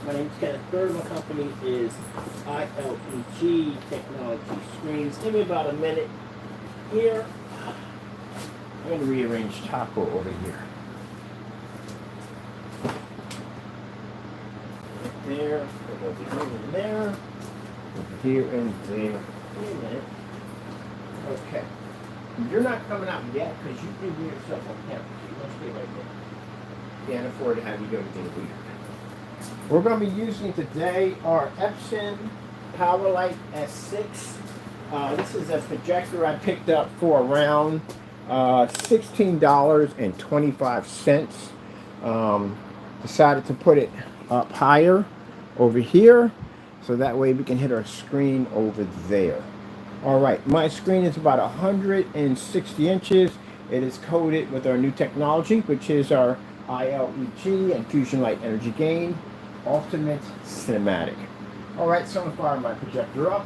My name's Kenneth Bird. My company is ILEG Technology Screens. Give me about a minute here. I'm going to rearrange Taco over here. Right there, over here and there, over here and there. Wait a minute. Okay. You're not coming out yet because you can do yourself on camera. So you must stay right there. Can't afford to have you do anything weird. We're going to be using today our Epson powerLite S6. This is a projector I picked up for around $16.25. Decided to put it up higher over here so that way we can hit our screen over there. Alright, my screen is about 160 inches. It is coated with our new technology, which is our ILEG and Fusion Light Energy Gain Ultimate Cinematic. Alright, so I'm going to fire my projector up.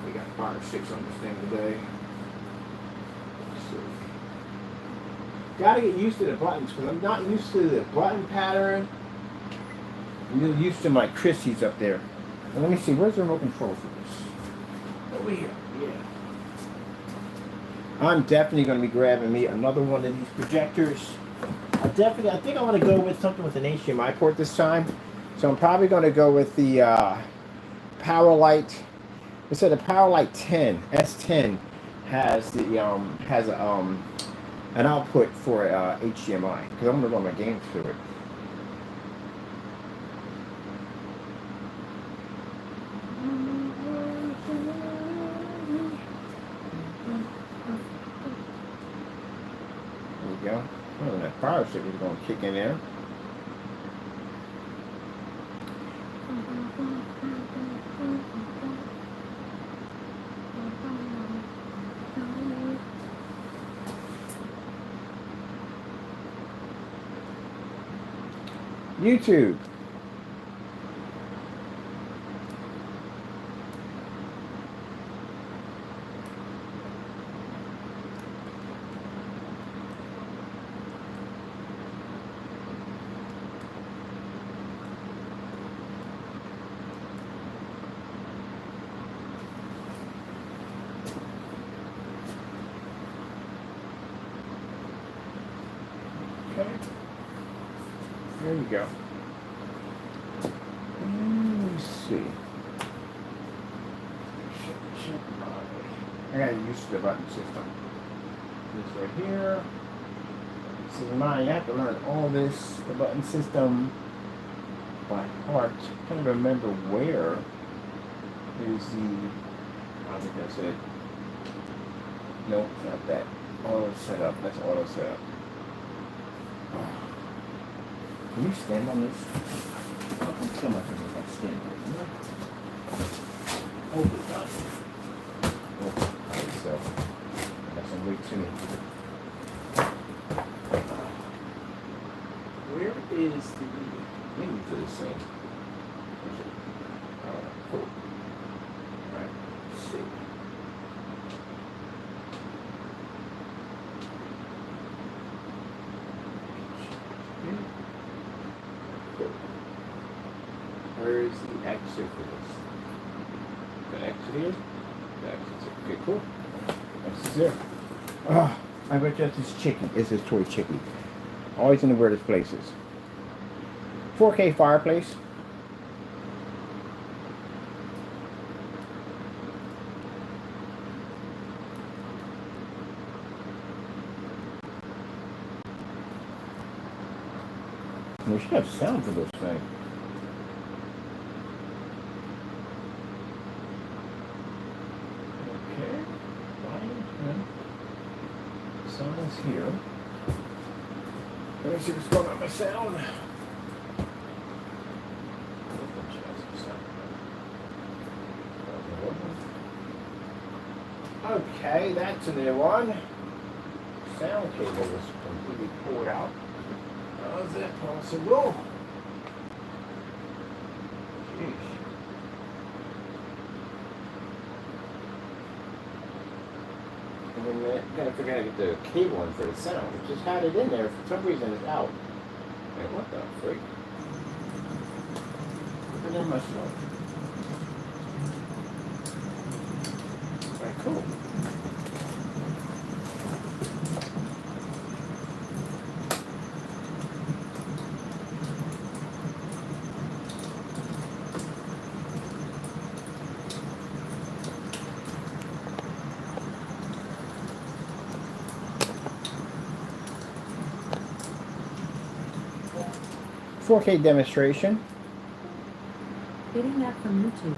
We got 5 or 6 on this thing today. Gotta get used to the buttons because I'm not used to the button pattern. I'm really used to my Christies up there. And let me see, where's the remote control for this? Over here, yeah. I'm definitely going to be grabbing me another one of these projectors. I think I want to go with something with an HDMI port this time. So I'm probably going to go with the powerLite. Instead of powerLite 10, S10 has the an output for HDMI because I'm going to run my games through it. There we go. Oh, that fire stick is going to kick in there. YouTube. Okay. There you go. Let me see. I gotta use the button system. This right here. This is mine. I have to learn all this, the button system, by heart. I'm trying to remember where is the. I think that's it. Nope, not that. Auto setup. That's auto setup. Can you stand on this? I'm so much of a stand on it. Oh, it's not. Oh, alright, so that's some weight to me. Where is the menu for this thing? Cool. Alright, let's see. Where is the exit for this? The exit here? The exit's here. Okay, cool. This is there. Oh, I bet you that's this chicken. It's this toy chicken. Always in the weirdest places. 4K fireplace. We should have sound for this thing. Okay. Sound is here. Let me see what's going on with my sound. Okay, that's a new one. Sound cable was completely pulled out. How is that possible? Jeez. And then gotta figure out how to get the cable in for the sound. It just had it in there. For some reason it's out. Like, what the freak? in my smoke. Very cool. .4K demonstration. Getting that from YouTube.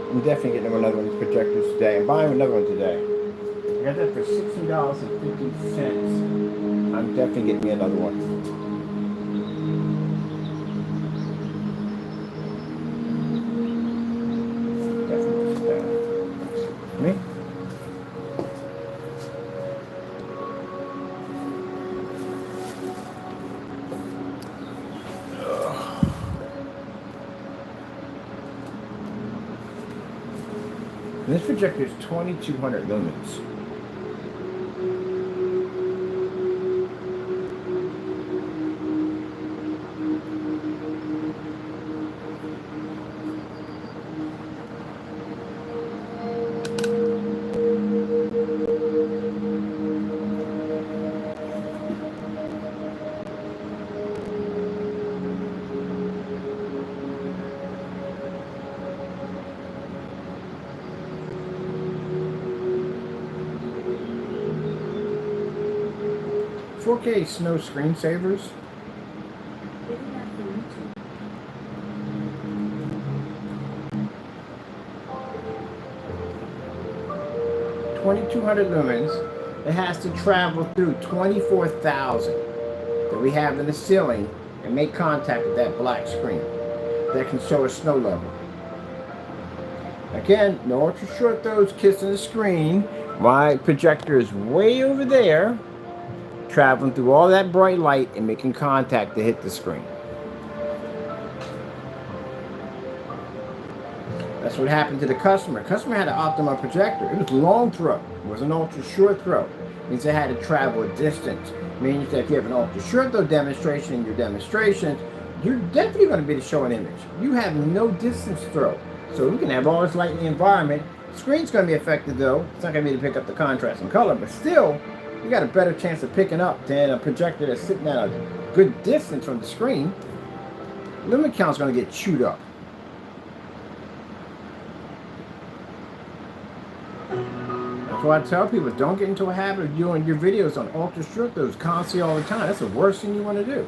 I'm definitely getting another one of these projectors today. I'm buying another one today. I got that for $16.50. I'm definitely getting me another one. Me? And this projector is 2200 lumens. .4K snow screensavers. Getting that from YouTube. 2200 lumens. It has to travel through 24,000 that we have in the ceiling and make contact with that black screen that can show a snow level. Again, no ultra short throws kissing the screen. My projector is way over there, traveling through all that bright light and making contact to hit the screen. That's what happened to the customer. The customer had an optimal projector. It was long throw. It was an ultra short throw. It means it had to travel a distance. It means that if you have an ultra short throw demonstration in your demonstrations, you're definitely going to be able to show an image. You have no distance throw. So we can have all this light in the environment. The screen's going to be affected though. It's not going to be able to pick up the contrast and color, but still, you got a better chance of picking up than a projector that's sitting at a good distance from the screen. Lumen count's going to get chewed up. That's why I tell people, don't get into a habit of doing your videos on ultra short throws constantly all the time. That's the worst thing you want to do.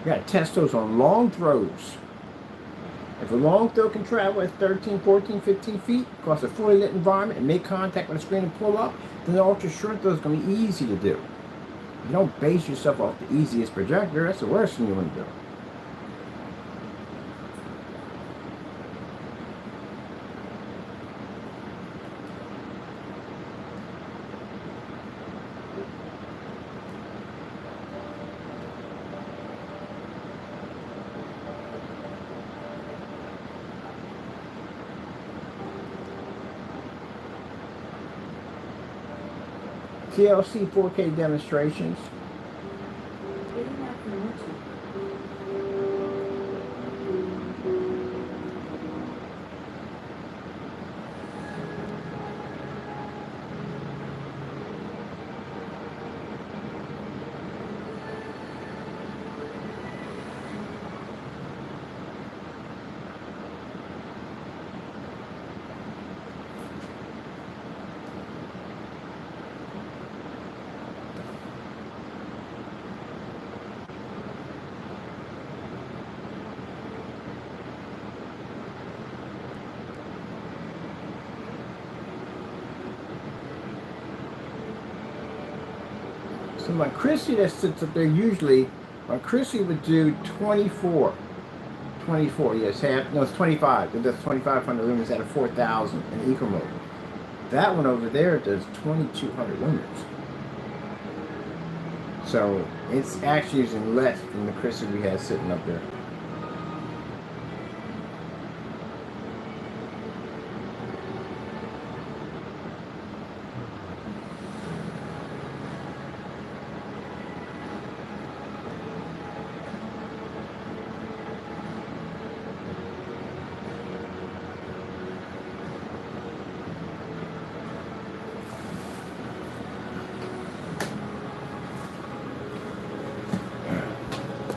You got to test those on long throws. If a long throw can travel at 13, 14, 15 feet across a fully lit environment and make contact with the screen and pull up, then the ultra short throw is going to be easy to do. You don't base yourself off the easiest projector. That's the worst thing you want to do. TLC 4K demonstrations. Getting that from YouTube. So my Chrissy that sits up there usually Chrissy would do 24. 24, yes, half. No, it's 25. It does 2,500 lumens out of 4,000 in eco mode. That one over there does 2,200 lumens. So it's actually using less than the Chrissy we had sitting up there.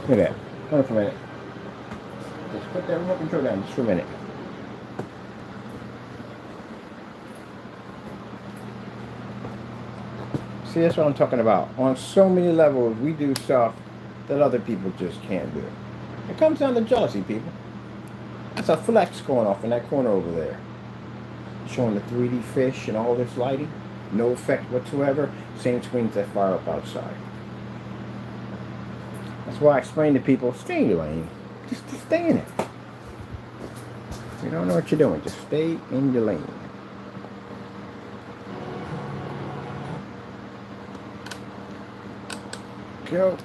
Look at that. Hold on for a minute. Just put that remote control down just for a minute. See, that's what I'm talking about. On so many levels, we do stuff that other people just can't do. It comes down to jealousy, people. That's a flex going off in that corner over there. Showing the 3D fish and all this lighting. No effect whatsoever. Same screens that fire up outside. That's why I explain to people, stay in your lane. Just stay in it. You don't know what you're doing. Just stay in your lane. Go.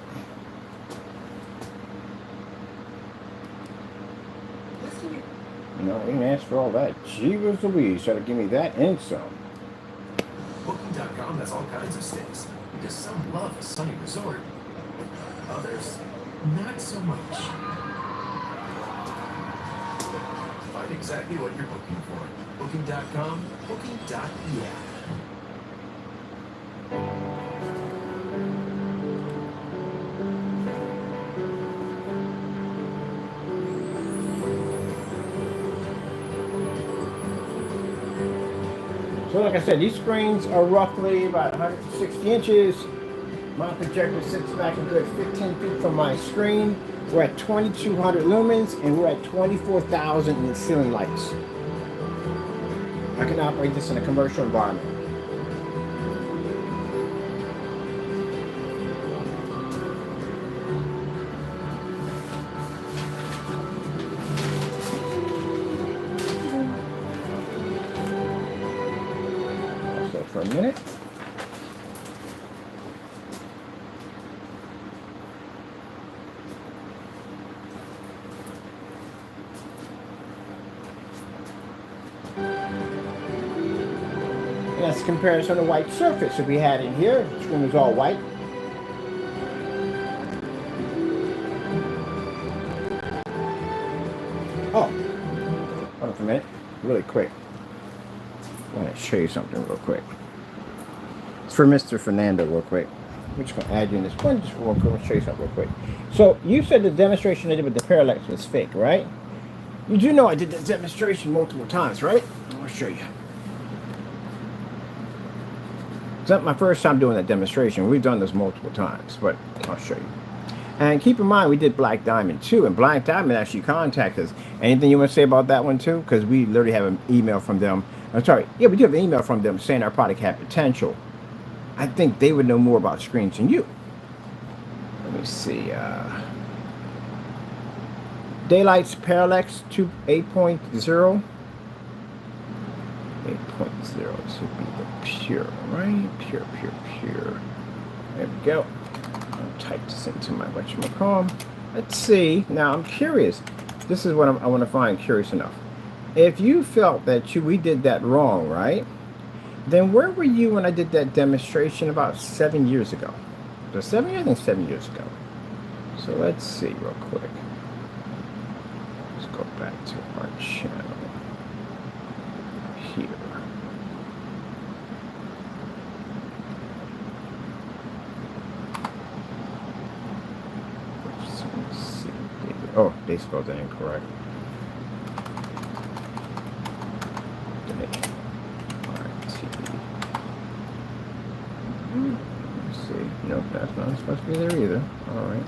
No, we didn't ask for all that. Jeebus Louise, try to give me that and some. Booking.com has all kinds of stakes, because some love a sunny resort, others not so much. Find exactly what you're looking for. Booking.com, booking.yeah. So like I said, these screens are roughly about 160 inches. My projector sits back a good 15 feet from my screen. We're at 2,200 lumens and we're at 24,000 in ceiling lights. I can operate this in a commercial environment. For a minute. That's a comparison of white surface that we had in here. The screen was all white. Oh, hold on for a minute, really quick. I want to show you something real quick. It's for Mr. Fernando real quick. We're just going to add you in this one just real quick. I'll show you something real quick. So you said the demonstration I did with the parallax was fake, right? You do know I did that demonstration multiple times, right? I'll show you. It's not my first time doing that demonstration. We've done this multiple times, but I'll show you. And keep in mind, we did Black Diamond too, and Black Diamond actually contacted us. Anything you want to say about that one too? Because we literally have an email from them. I'm sorry, yeah, we do have an email from them saying our product had potential. I think they would know more about screens than you. Let me see. Daylight's Parallax 8.0. 8.0 should be the pure, right? Pure. There we go. I'll type this into my whatchamacallit. Let's see. Now I'm curious. This is what I want to find curious enough. If you felt that we did that wrong, right? Then where were you when I did that demonstration about 7 years ago? Was it 7 years? I think 7 years ago. So let's see real quick. Let's go back to our channel here. Let's see. Oh, they spelled that incorrect. Let's see. Nope, that's not supposed to be there either. Alright.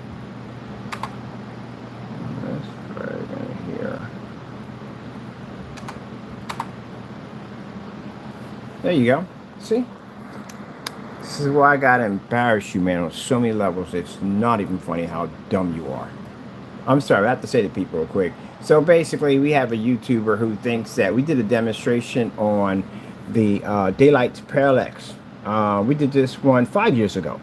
Let's drag in here. There you go. See? This is why I gotta embarrass you, man, on so many levels. It's not even funny how dumb you are. I'm sorry, I have to say to people real quick. So basically, we have a YouTuber who thinks that we did a demonstration on the Daylight Parallax. We did this one 5 years ago.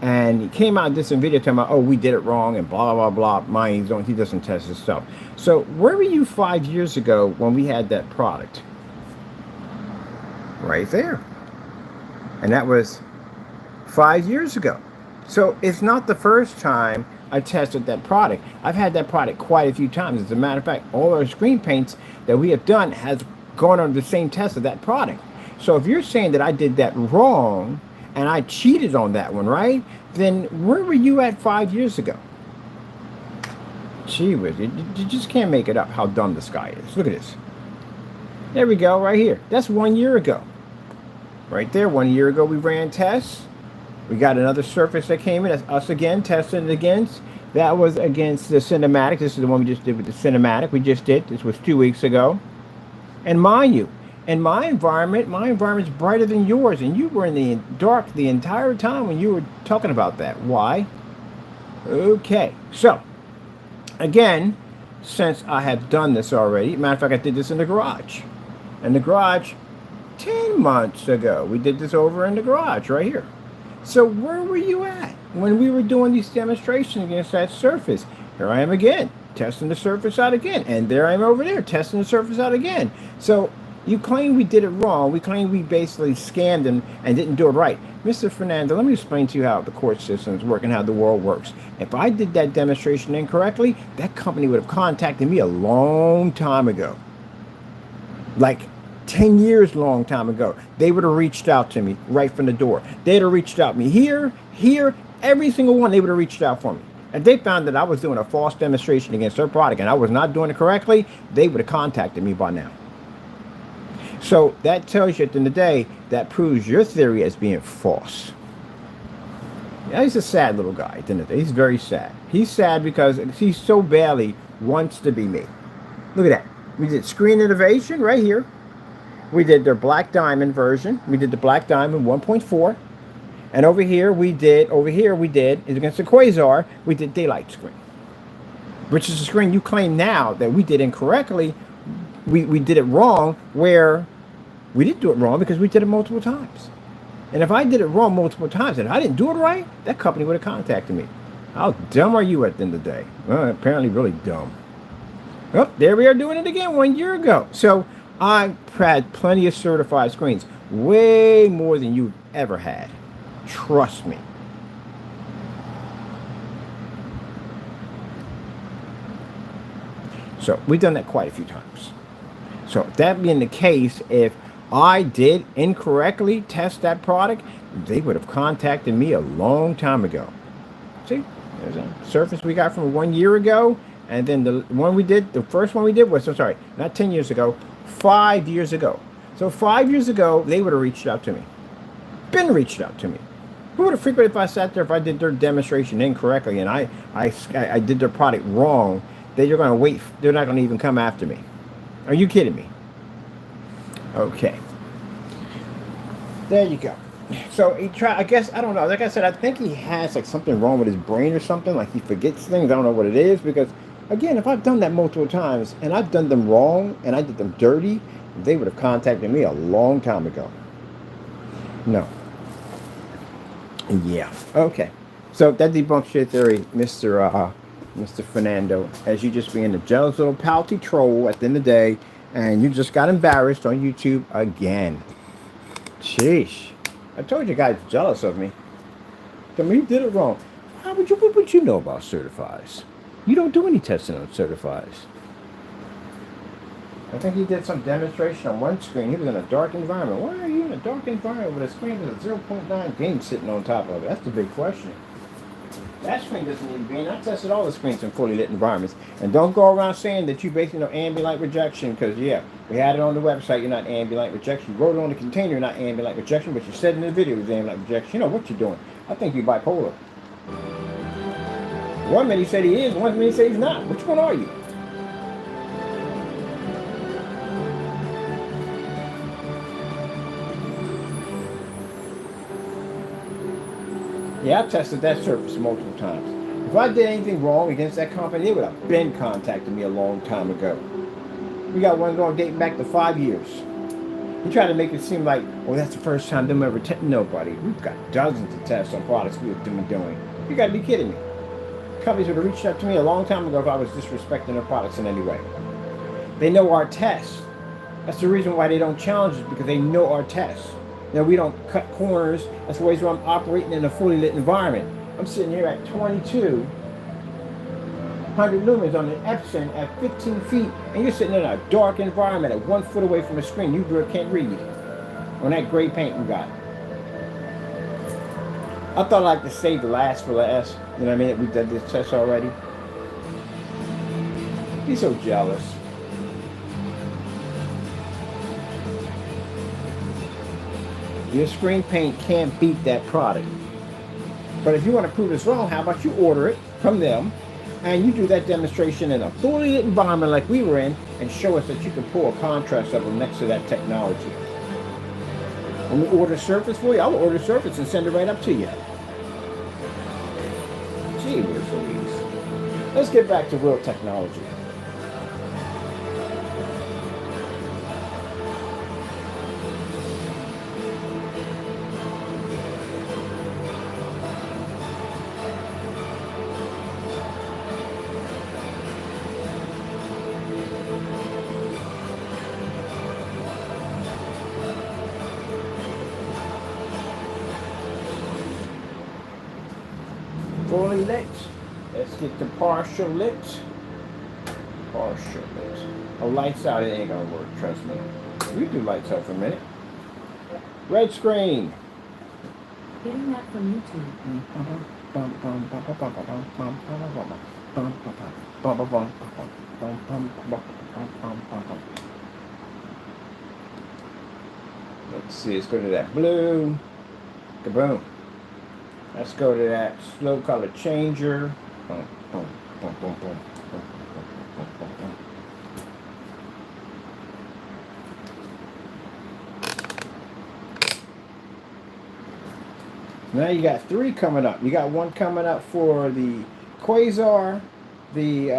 And he came out and did some video talking about, oh, we did it wrong and blah, blah, blah. Mind you, he doesn't test his stuff. So where were you 5 years ago when we had that product? Right there. And that was 5 years ago. So it's not the first time I tested that product. I've had that product quite a few times. As a matter of fact, all our screen paints that we have done has gone on the same test of that product. So if you're saying that I did that wrong and I cheated on that one, right? Then where were you at 5 years ago? Gee whiz, you just can't make it up how dumb this guy is. Look at this. There we go, right here. That's 1 year ago. Right there, 1 year ago we ran tests. We got another surface that came in. That's us again, testing it against. That was against the cinematic. This is the one we just did with the cinematic. We just did. This was 2 weeks ago. And mind you, in my environment's brighter than yours. And you were in the dark the entire time when you were talking about that. Why? Okay. So, again, since I have done this already, matter of fact, I did this in the garage. In the garage, 10 months ago. We did this over in the garage right here. So where were you at when we were doing these demonstrations against that surface? Here I am again, testing the surface out again. And there I am over there, testing the surface out again. So you claim we did it wrong. We claim we basically scammed them and didn't do it right. Mr. Fernando, let me explain to you how the court systems work and how the world works. If I did that demonstration incorrectly, that company would have contacted me a long time ago. Like 10 years long time ago. They would have reached out to me right from the door. They'd have reached out to me here, every single one. They would have reached out for me. If they found that I was doing a false demonstration against their product and I was not doing it correctly, they would have contacted me by now. So that tells you at the end of the day, that proves your theory as being false. Yeah, he's a sad little guy at the end of the day. He's very sad. He's sad because he so badly wants to be me. Look at that. We did screen innovation right here. We did their Black Diamond version. We did the Black Diamond 1.4. And over here we did, against the Quasar, we did Daylight screen. Which is a screen you claim now that we did incorrectly. We did it wrong, where we didn't do it wrong because we did it multiple times. And if I did it wrong multiple times and I didn't do it right, that company would have contacted me. How dumb are you at the end of the day? Well, apparently really dumb. Oh, there we are doing it again 1 year ago. So I had plenty of certified screens, way more than you've ever had. Trust me. So we've done that quite a few times. So that being the case, if I did incorrectly test that product, they would have contacted me a long time ago. See, there's a surface we got from 1 year ago. And then the one we did, the first one we did was, I'm sorry, not 10 years ago, 5 years ago. So 5 years ago, they would have reached out to me. Been reached out to me. Who would have freaked out if I sat there, if I did their demonstration incorrectly and I did their product wrong? They're going to wait. They're not going to even come after me. Are you kidding me? Okay. There you go. So he tried, I guess, I don't know. Like I said, I think he has like something wrong with his brain or something. Like he forgets things. I don't know what it is because, again, if I've done that multiple times and I've done them wrong and I did them dirty, they would have contacted me a long time ago. No. Yeah. Okay. So that debunks your theory, Mr. Fernando, as you just being a jealous little pouty troll at the end of the day, and you just got embarrassed on YouTube again. Sheesh. I told you guys jealous of me. I mean, you did it wrong. What would you know about certifies? You don't do any testing on certifies. I think he did some demonstration on one screen. He was in a dark environment. Why are you in a dark environment with a screen with a 0.9 game sitting on top of it? That's the big question. That screen doesn't need to be in. I tested all the screens in fully lit environments. And don't go around saying that you basically know ambient light rejection, because, yeah, we had it on the website, you're not ambient light rejection. You wrote it on the container, you're not ambient light rejection, but you said in the video it was ambient light rejection. You know what you're doing. I think you're bipolar. One minute he said he is, one minute he said he's not. Which one are you? Yeah, I've tested that surface multiple times. If I did anything wrong against that company, they would have been contacting me a long time ago. We got one going dating back to 5 years. You try to make it seem like, oh, that's the first time them ever nobody. We've got dozens of tests on products we've been doing. You got to be kidding me. Companies would have reached out to me a long time ago if I was disrespecting their products in any way. They know our tests. That's the reason why they don't challenge us, because they know our tests. Now, we don't cut corners. That's the ways where I'm operating in a fully lit environment. I'm sitting here at 2200 lumens on an Epson at 15 feet, and you're sitting in a dark environment at 1 foot away from a screen you can't read on that gray paint we got. I thought I'd like to save the last for last. You know what I mean? That we've done this test already. Be so jealous. Your screen paint can't beat that product. But if you want to prove it's wrong, how about you order it from them and you do that demonstration in a fully lit environment like we were in and show us that you can pull a contrast level next to that technology. When we order Surface for you, I'll order Surface and send it right up to you. Gee whiz Louise. Let's get back to real technology. Fully lit. Let's get the partial lit. Partial lit. Oh, lights out, it ain't gonna work, trust me. We do lights out for a minute. Red screen. Getting that from YouTube. Let's see, let's go to that blue. Kaboom. Let's go to that slow color changer. Boom, boom, boom, boom, boom, boom, boom, boom, boom, boom. Now you got 3 coming up. You got one coming up for the Quasar, the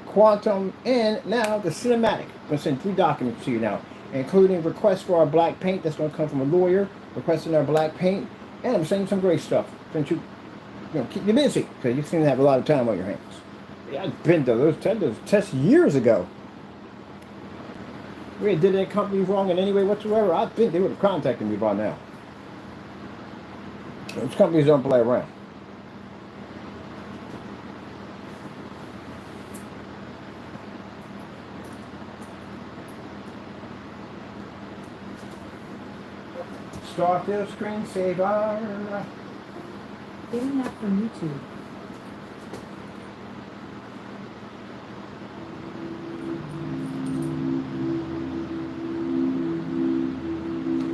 Quantum, and now the Cinematic. I'm going to send 3 documents to you now, including requests for our black paint. That's going to come from a lawyer requesting our black paint. And I'm sending some great stuff. Since you keep you busy, because you seem to have a lot of time on your hands. Yeah, I've been to those tests years ago. We did that company wrong in any way whatsoever. I think they would have contacted me by now. Those companies don't play around. Start their screensaver. Getting that from YouTube.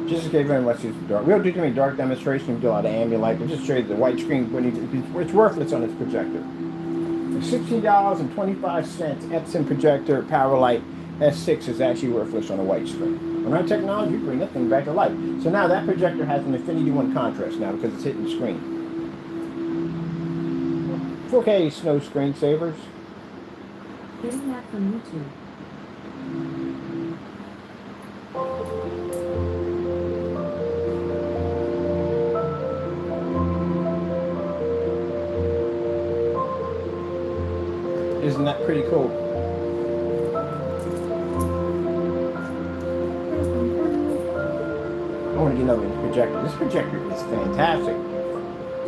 Just in case anyone wants to use the dark. We don't do too many dark demonstrations. We do a lot of ambient light. We'll just show you the white screen when it's worthless on its projector. The $16.25 Epson projector powerLite S6 is actually worthless on a white screen. On our technology, you bring that thing back to life. So now that projector has an Infinity 1 contrast now because it's hitting the screen. 4K snow screensavers. Getting that from YouTube. Isn't that pretty cool? I want to get another projector. This projector is fantastic.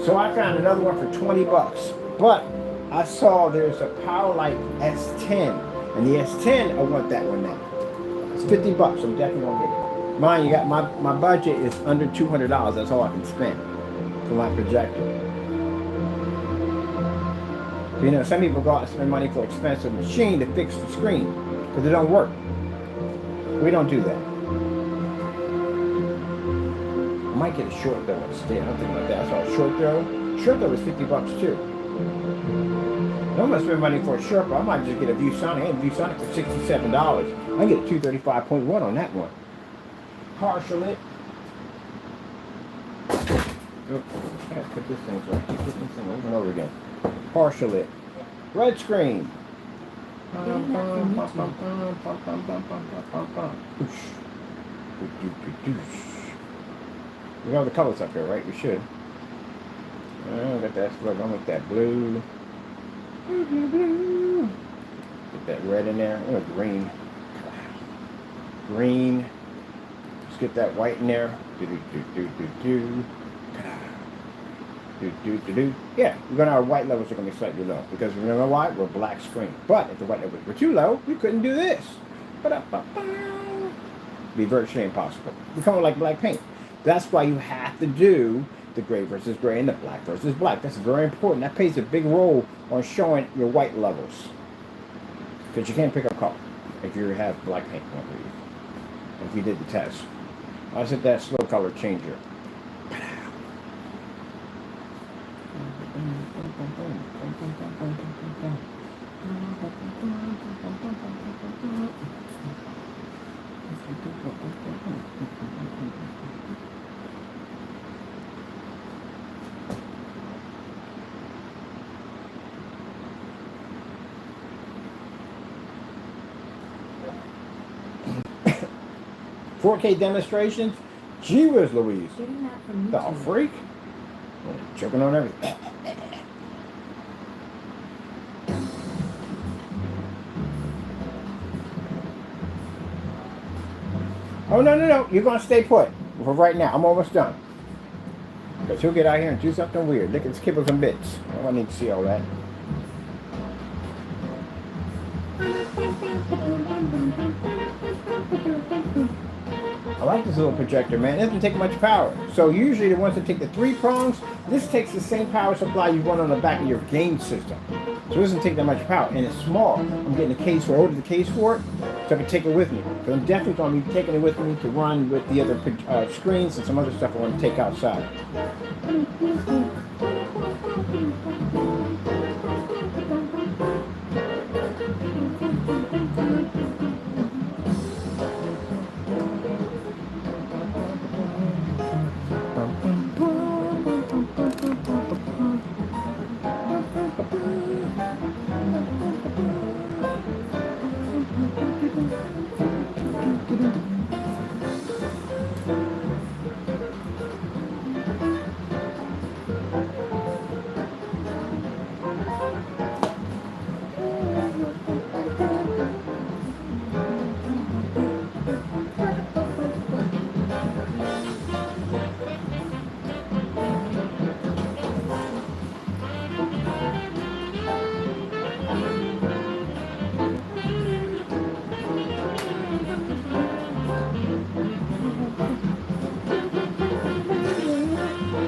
So I found another one for 20 bucks. But I saw there's a powerLite S10. And the S10, I want that one now. It's 50 bucks. I'm definitely going to get it. Mine, you got my budget is under $200. That's all I can spend for my projector. You know, some people go out and spend money for an expensive machine to fix the screen because it don't work. We don't do that. I might get a short throw instead. I don't think about that. I saw a short throw. Short throw was 50 bucks too. I'm gonna spend money for a short throw. I might just get a ViewSonic. I had a ViewSonic for $67. I get a 235.1 on that one. Partial it. I gotta put this thing so I keep hitting this thing over and over again. Partial it. Red screen. We got all the colors up here, right? We should. Got that. Look, I'm with that blue. Get that red in there. Oh, green. Green. Let's get that white in there. Yeah, we're gonna, our white levels are going to be slightly low because remember why? We're black screen. But if the white levels were too low, we couldn't do this. Be virtually impossible. Becoming like black paint. That's why you have to do the gray versus gray and the black versus black. That's very important. That plays a big role on showing your white levels. Because you can't pick up color if you have black paint on you. If you did the test. I'll set that slow color changer. $4K demonstrations? Gee whiz Louise. Getting that from The YouTube. freak? Choking on everything. Oh, no. You're going to stay put for right now. I'm almost done. Because he'll get out here and do something weird. Look at his kibbles and bits. I don't need to see all that. I like this little projector, man. It doesn't take much power. So usually the ones that take the 3 prongs, this takes the same power supply you run on the back of your game system. So it doesn't take that much power. And it's small. I'm getting a case for, ordered the case for it, so I can take it with me. Because I'm definitely going to be taking it with me to run with the other screens and some other stuff I want to take outside.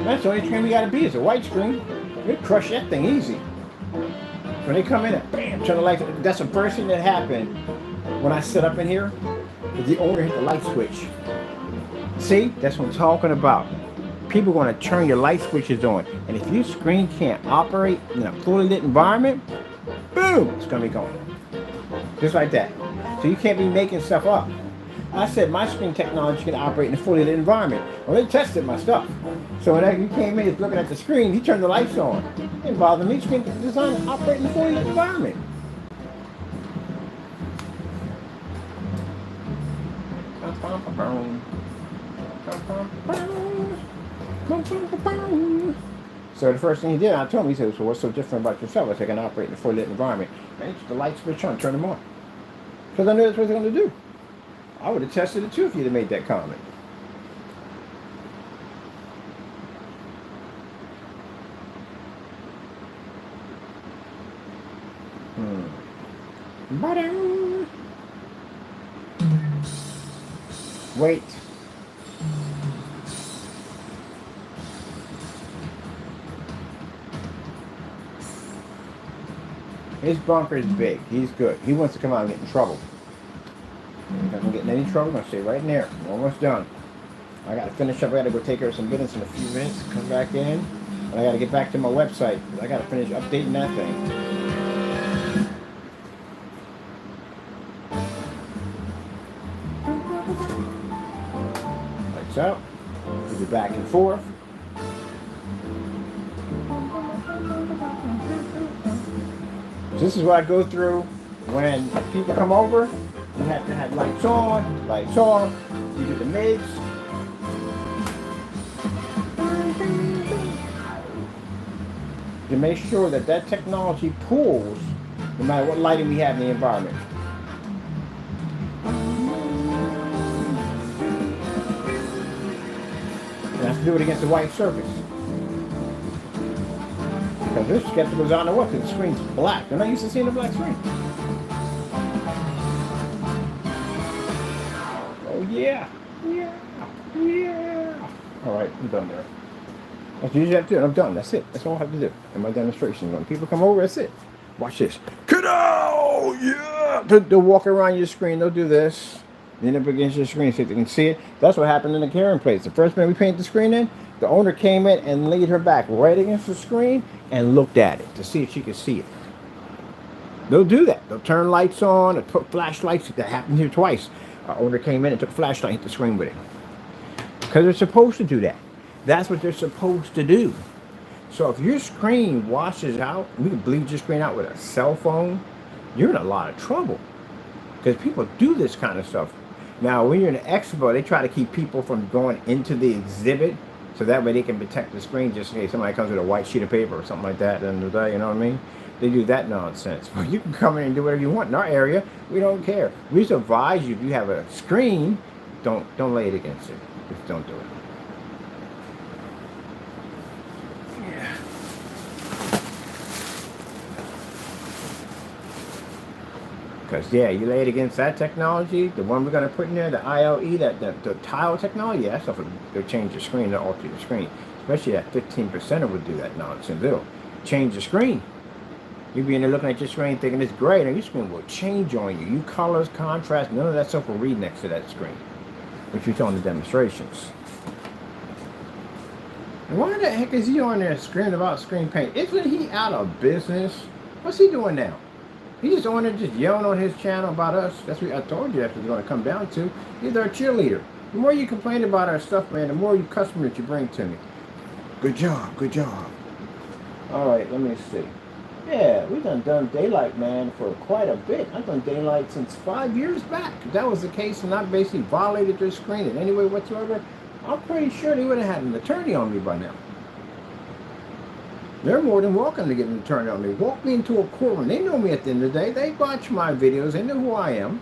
That's the only screen we gotta be is a white screen. We crush that thing easy. When they come in and bam, turn the lights. That's the first thing that happened when I set up in here. The owner hit the light switch. See, that's what I'm talking about. People are going to turn your light switches on, and if your screen can't operate in a fully lit environment, boom, it's going to be going. Just like that. So you can't be making stuff up. I said my screen technology can operate in a fully lit environment. Well, they tested my stuff. So when he came in, he's looking at the screen, he turned the lights on. It didn't bother me. Screen designed to operate in a fully lit environment. So the first thing he did, I told him, he said, so what's so different about yourself? I said, I can operate in a fully lit environment. And he took the light switch on, turn them on. Because I knew that's what they're going to do. I would have tested it too if you'd have made that comment. Wait. His bunker is big. He's good. He wants to come out and get in trouble. If I can get in any trouble, I'm going to stay right in there. I'm almost done. I got to finish up. I got to go take care of some business in a few minutes. Come back in. And I got to get back to my website. I got to finish updating that thing. Lights out. We'll be back and forth. This is what I go through when people come over. You have to have lights on, lights off. You do the mids. To make sure that that technology pulls no matter what lighting we have in the environment. And I have to do it against the white surface. Because they're skeptical as I don't know what, because the screen's black. They're not used to seeing a black screen. Oh yeah, yeah, yeah. All right, I'm done there. That's usually have to do. I'm done. That's it. That's all I have to do in my demonstration. When people come over, that's it. Watch this. Kiddo! Yeah! They'll walk around your screen. They'll do this. Then up against your screen so they can see it. That's what happened in the carrying place. The first minute we painted the screen in, the owner came in and laid her back right against the screen and looked at it to see if she could see it. They'll do that. They'll turn lights on or put flashlights. That happened here twice. Our owner came in and took a flashlight and hit the screen with it. Because they're supposed to do that. That's what they're supposed to do. So if your screen washes out, we can bleed your screen out with a cell phone, you're in a lot of trouble. Because people do this kind of stuff. Now, when you're in an expo, they try to keep people from going into the exhibit, so that way they can protect the screen just in case somebody comes with a white sheet of paper or something like that at the end of the day, you know what I mean? They do that nonsense. But you can come in and do whatever you want. In our area, we don't care. We just advise you, if you have a screen, don't lay it against it. Just don't do it. Because, yeah, you lay it against that technology, the one we're going to put in there, the ILE, the tile technology, yeah, that stuff will change your screen, it'll alter your screen. Especially that 15% will do that nonsense. It'll change the screen. You'll be in there looking at your screen thinking it's great, and your screen will change on you. You colors, contrast, none of that stuff will read next to that screen, which we saw in the demonstrations. Why the heck is he on there screaming about screen paint? Isn't he out of business? What's he doing now? He's just on there just yelling on his channel about us. That's what I told you that's what it's going to come down to. He's our cheerleader. The more you complain about our stuff, man, the more you customers you bring to me. Good job, good job. All right, let me see. Yeah, we've done daylight, man, for quite a bit. I've done daylight since 5 years back. If that was the case and I basically violated their screen in any way whatsoever, I'm pretty sure they would have had an attorney on me by now. They're more than welcome to get an attorney on me. Walk me into a courtroom. They know me at the end of the day. They watch my videos. They know who I am.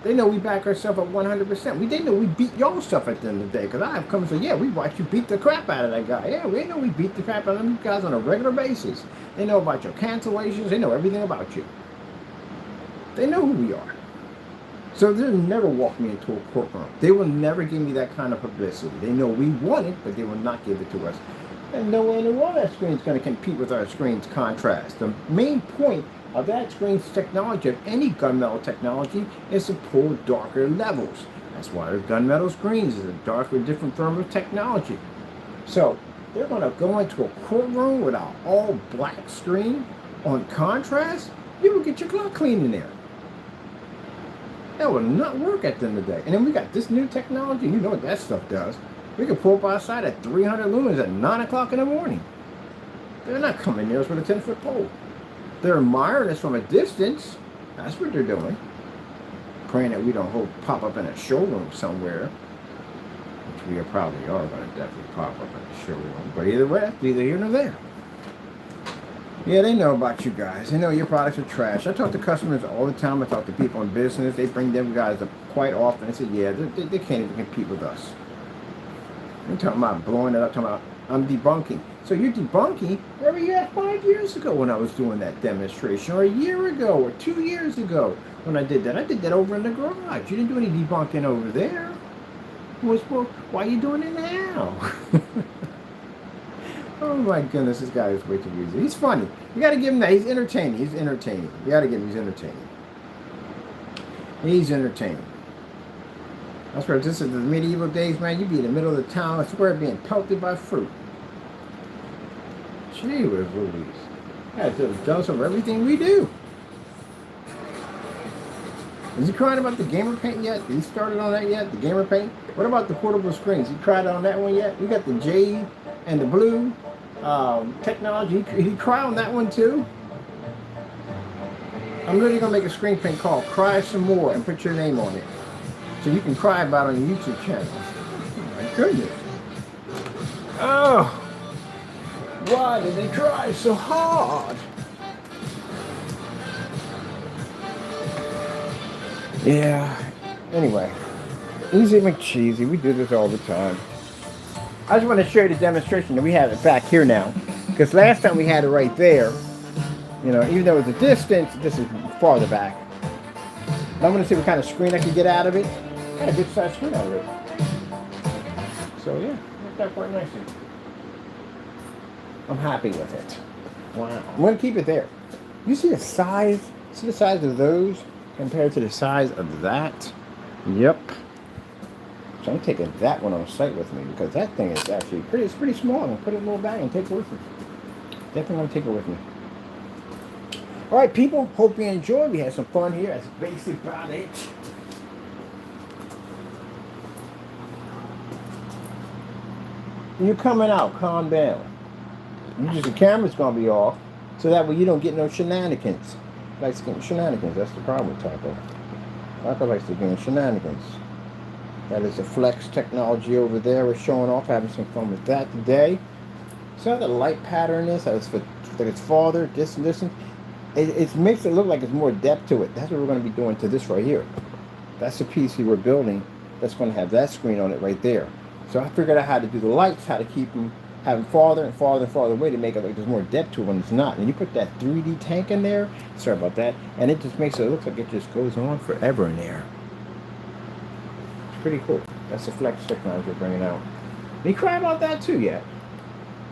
They know we back ourselves at 100%. They know we beat y'all stuff at the end of the day. Because I have come and say, yeah, we watch you beat the crap out of that guy. Yeah, they know we beat the crap out of them guys on a regular basis. They know about your cancellations. They know everything about you. They know who we are. So they'll never walk me into a courtroom. They will never give me that kind of publicity. They know we want it, but they will not give it to us. And no way in the world that screen is going to compete with our screen's contrast. The main point of that screen's technology, of any gunmetal technology, is to pull darker levels. That's why there's gunmetal screens, is a darker, different form of technology. So they're going to go into a courtroom with an all black screen on contrast. You will get your clock clean in there. That will not work at the end of the day. And then we got this new technology. You know what that stuff does. We can pull up outside at 300 lumens at 9 o'clock in the morning. They're not coming near us with a 10-foot pole. They're admiring us from a distance. That's what they're doing. Praying that we don't pop up in a showroom somewhere. Which we probably are going to definitely pop up in a showroom. But either way, it's neither here nor there. Yeah, they know about you guys. They know your products are trash. I talk to customers all the time. I talk to people in business. They bring them guys up quite often. They say, yeah, they can't even compete with us. I'm talking about blowing it up, talking about I'm debunking. So you're debunking where were you at 5 years ago when I was doing that demonstration, or a year ago, or 2 years ago when I did that. I did that over in the garage. You didn't do any debunking over there. Well, why are you doing it now? Oh my goodness, this guy is way too easy. He's funny. You got to give him that. He's entertaining. He's entertaining. You got to give him. He's entertaining. He's entertaining. I swear, this is the medieval days, man. You'd be in the middle of the town, I swear, being pelted by fruit. Gee whiz Louise. That's just jealous of everything we do. Is he crying about the gamer paint yet? He started on that yet? The gamer paint? What about the portable screens? He cried on that one yet? You got the jade and the blue technology. He cried on that one too? I'm literally gonna make a screen print called "Cry Some More" and put your name on it, so you can cry about it on your YouTube channel. Oh my goodness! Oh, why did they try so hard? Yeah. Anyway, easy McCheesy. We do this all the time. I just want to show you the demonstration that we have it back here now, because last time we had it right there. You know, even though it's a distance, this is farther back. I'm going to see what kind of screen I can get out of it. Got a good size screen out of it. So yeah, worked out quite nicely. I'm happy with it. Wow. I'm going to keep it there. You see the size? See the size of those compared to the size of that? Yep. So I'm taking that one on site with me because that thing is actually pretty. It's pretty small. I'm going to put it in a little bag and take it with me. Definitely going to take it with me. All right, people. Hope you enjoyed. We had some fun here. That's basically about it. You're coming out. Calm down. The camera's gonna be off, so that way you don't get no shenanigans. Likes getting shenanigans. That's the problem with Taco. Taco likes to get shenanigans. That is a flex technology over there. We're showing off, having some fun with that today. See how the light pattern is? How it's for that it's farther, distant. It makes it look like it's more depth to it. That's what we're going to be doing to this right here. That's the PC we're building. That's going to have that screen on it right there. So I figured out how to do the lights, how to keep them having farther and farther and farther away to make it like there's more depth to it when it's not. And you put that 3D tank in there. Sorry about that. And it just makes it look like it just goes on forever in there. It's pretty cool. That's the flex technology we're bringing out. Did you cry about that too yet?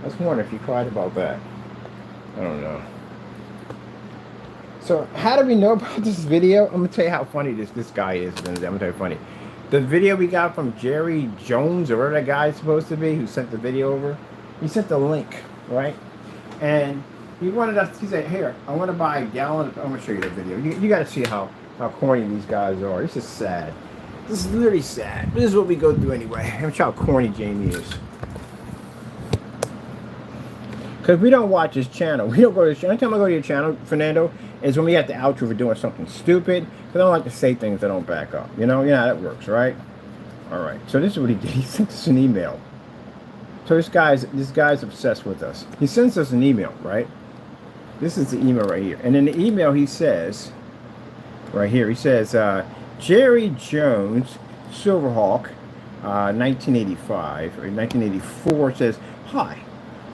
I was wondering if you cried about that. I don't know. So how do we know about this video? I'm gonna tell you how funny this guy is. I'm gonna tell you funny. The video we got from Jerry Jones, or whatever that guy is supposed to be, who sent the video over. He sent the link, right? And he wanted us. He said, "Here, I want to buy a gallon." I'm gonna show you that video. You got to see how corny these guys are. It's just sad. This is literally sad. This is what we go through anyway. I'm sure how corny Jamie is. Because we don't watch his channel. We don't go to his channel. Anytime I go to your channel, Fernando, is when we have the outro for doing something stupid. Because I don't like to say things that don't back up. You know how that works, right? All right. So this is what he did. He sent us an email. So this guy's obsessed with us. He sends us an email, right? This is the email right here. And in the email he says, right here, he says, Jerry Jones, Silverhawk, 1985 or 1984 says, "Hi.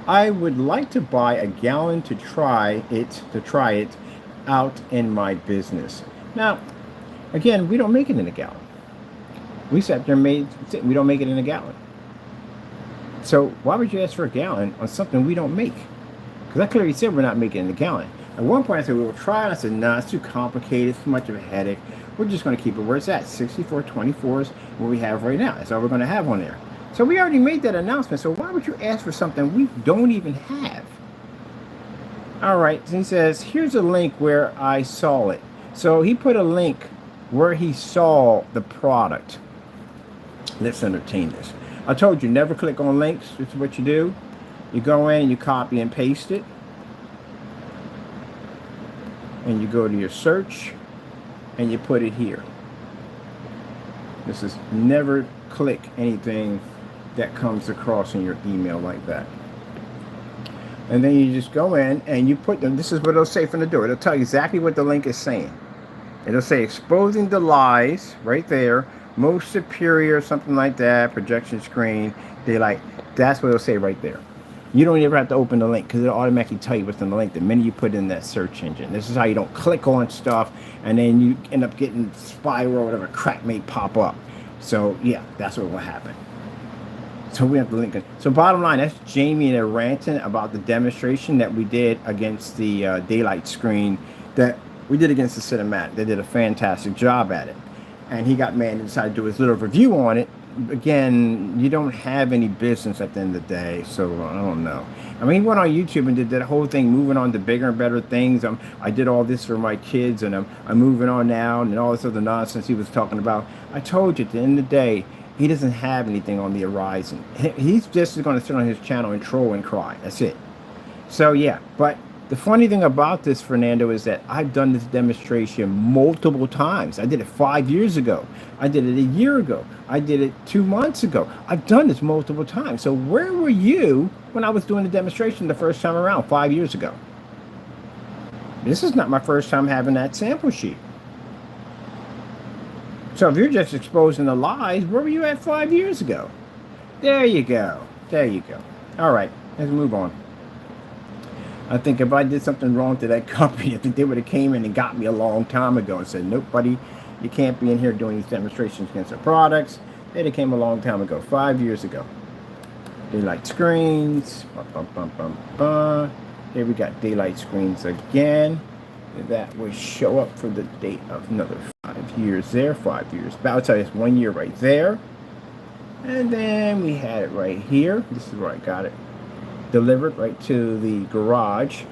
I would like to buy a gallon to try it out in my business." Now, again, we don't make it in a gallon. We sat there and we don't make it in a gallon. So why would you ask for a gallon on something we don't make? Because I clearly said we're not making it in a gallon. At one point I said we will try it. I said, no, it's too complicated. It's too much of a headache. We're just going to keep it where it's at. 6424 is what we have right now. That's all we're going to have on there. So we already made that announcement. So why would you ask for something we don't even have? All right. So he says, here's a link where I saw it. So he put a link where he saw the product. Let's entertain this. I told you, never click on links. This is what you do. You go in and you copy and paste it. And you go to your search and you put it here. This is never click anything that comes across in your email like that. And then you just go in and you put them. This is what it'll say from the door. It'll tell you exactly what the link is saying. It'll say exposing the lies right there. Most superior, something like that. Projection screen. Daylight. That's what it'll say right there. You don't even have to open the link because it'll automatically tell you what's in the link the minute you put in that search engine. This is how you don't click on stuff and then you end up getting spiral or whatever crap may pop up. So yeah, that's what will happen. So we have to link it. So bottom line, that's Jamie and ranting about the demonstration that we did against the daylight screen that we did against the cinematic. They did a fantastic job at it. And he got mad and decided to do his little review on it. Again, you don't have any business at the end of the day, so I don't know. I mean, he went on YouTube and did that whole thing, moving on to bigger and better things. I did all this for my kids, and I'm moving on now, and all this other nonsense he was talking about. I told you, at the end of the day, he doesn't have anything on the horizon. He's just going to sit on his channel and troll and cry. That's it. So, yeah, but The funny thing about this, Fernando, is that I've done this demonstration multiple times. I did it 5 years ago. I did it a year ago. I did it 2 months ago. I've done this multiple times. So where were you when I was doing the demonstration the first time around 5 years ago? This is not my first time having that sample sheet. So if you're just exposing the lies, where were you at 5 years ago? There you go. There you go. All right, let's move on. I think if I did something wrong to that company, I think they would have came in and got me a long time ago and said, nope, buddy, you can't be in here doing these demonstrations against our products. They came a long time ago, 5 years ago. Daylight screens. Here we got daylight screens again. That will show up for the date of another 5 years there, 5 years. But I'll tell you, it's 1 year right there. And then we had it right here. This is where I got it delivered right to the garage.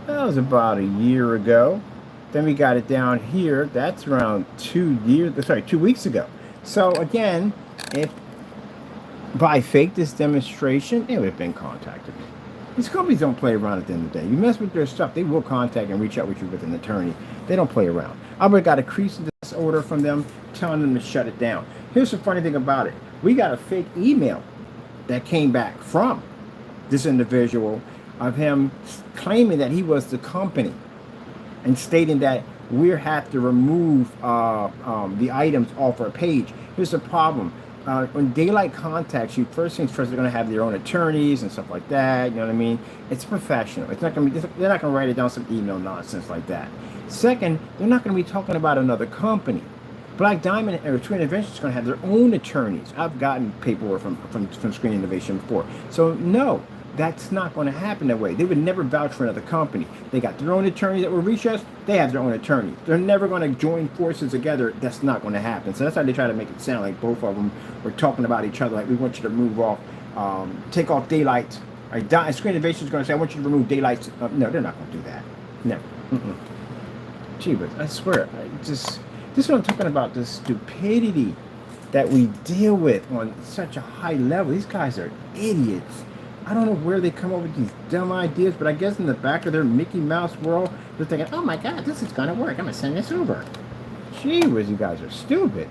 That was about a year ago. Then we got it down here. That's around 2 weeks ago. So again, if I faked this demonstration, it would have been contacted me. These companies don't play around at the end of the day. You mess with their stuff, they will contact and reach out with you with an attorney. They don't play around. I would have got a cease and desist order from them telling them to shut it down. Here's the funny thing about it. We got a fake email that came back from this individual of him claiming that he was the company and stating that we have to remove the items off our page. Here's the problem. When Daylight contacts you, first things first, they're going to have their own attorneys and stuff like that. You know what I mean? It's professional. It's not going to be. They're not going to write it down some email nonsense like that. Second, they're not going to be talking about another company. Black Diamond or Screen Innovation is going to have their own attorneys. I've gotten paperwork from Screen Innovation before. So no, that's not going to happen that way. They would never vouch for another company. They got their own attorneys that will reach us. They have their own attorney. They're never going to join forces together. That's not going to happen. So that's how they try to make it sound like both of them were talking about each other. Like, we want you to move off, take off Daylight. Right? Screen Innovation is going to say, I want you to remove Daylight. No, they're not going to do that. No. Gee, but I swear, this is what I'm talking about, the stupidity that we deal with on such a high level. These guys are idiots. I don't know where they come up with these dumb ideas, but I guess in the back of their Mickey Mouse world, they're thinking, oh my God, this is going to work. I'm going to send this over. Gee whiz, you guys are stupid.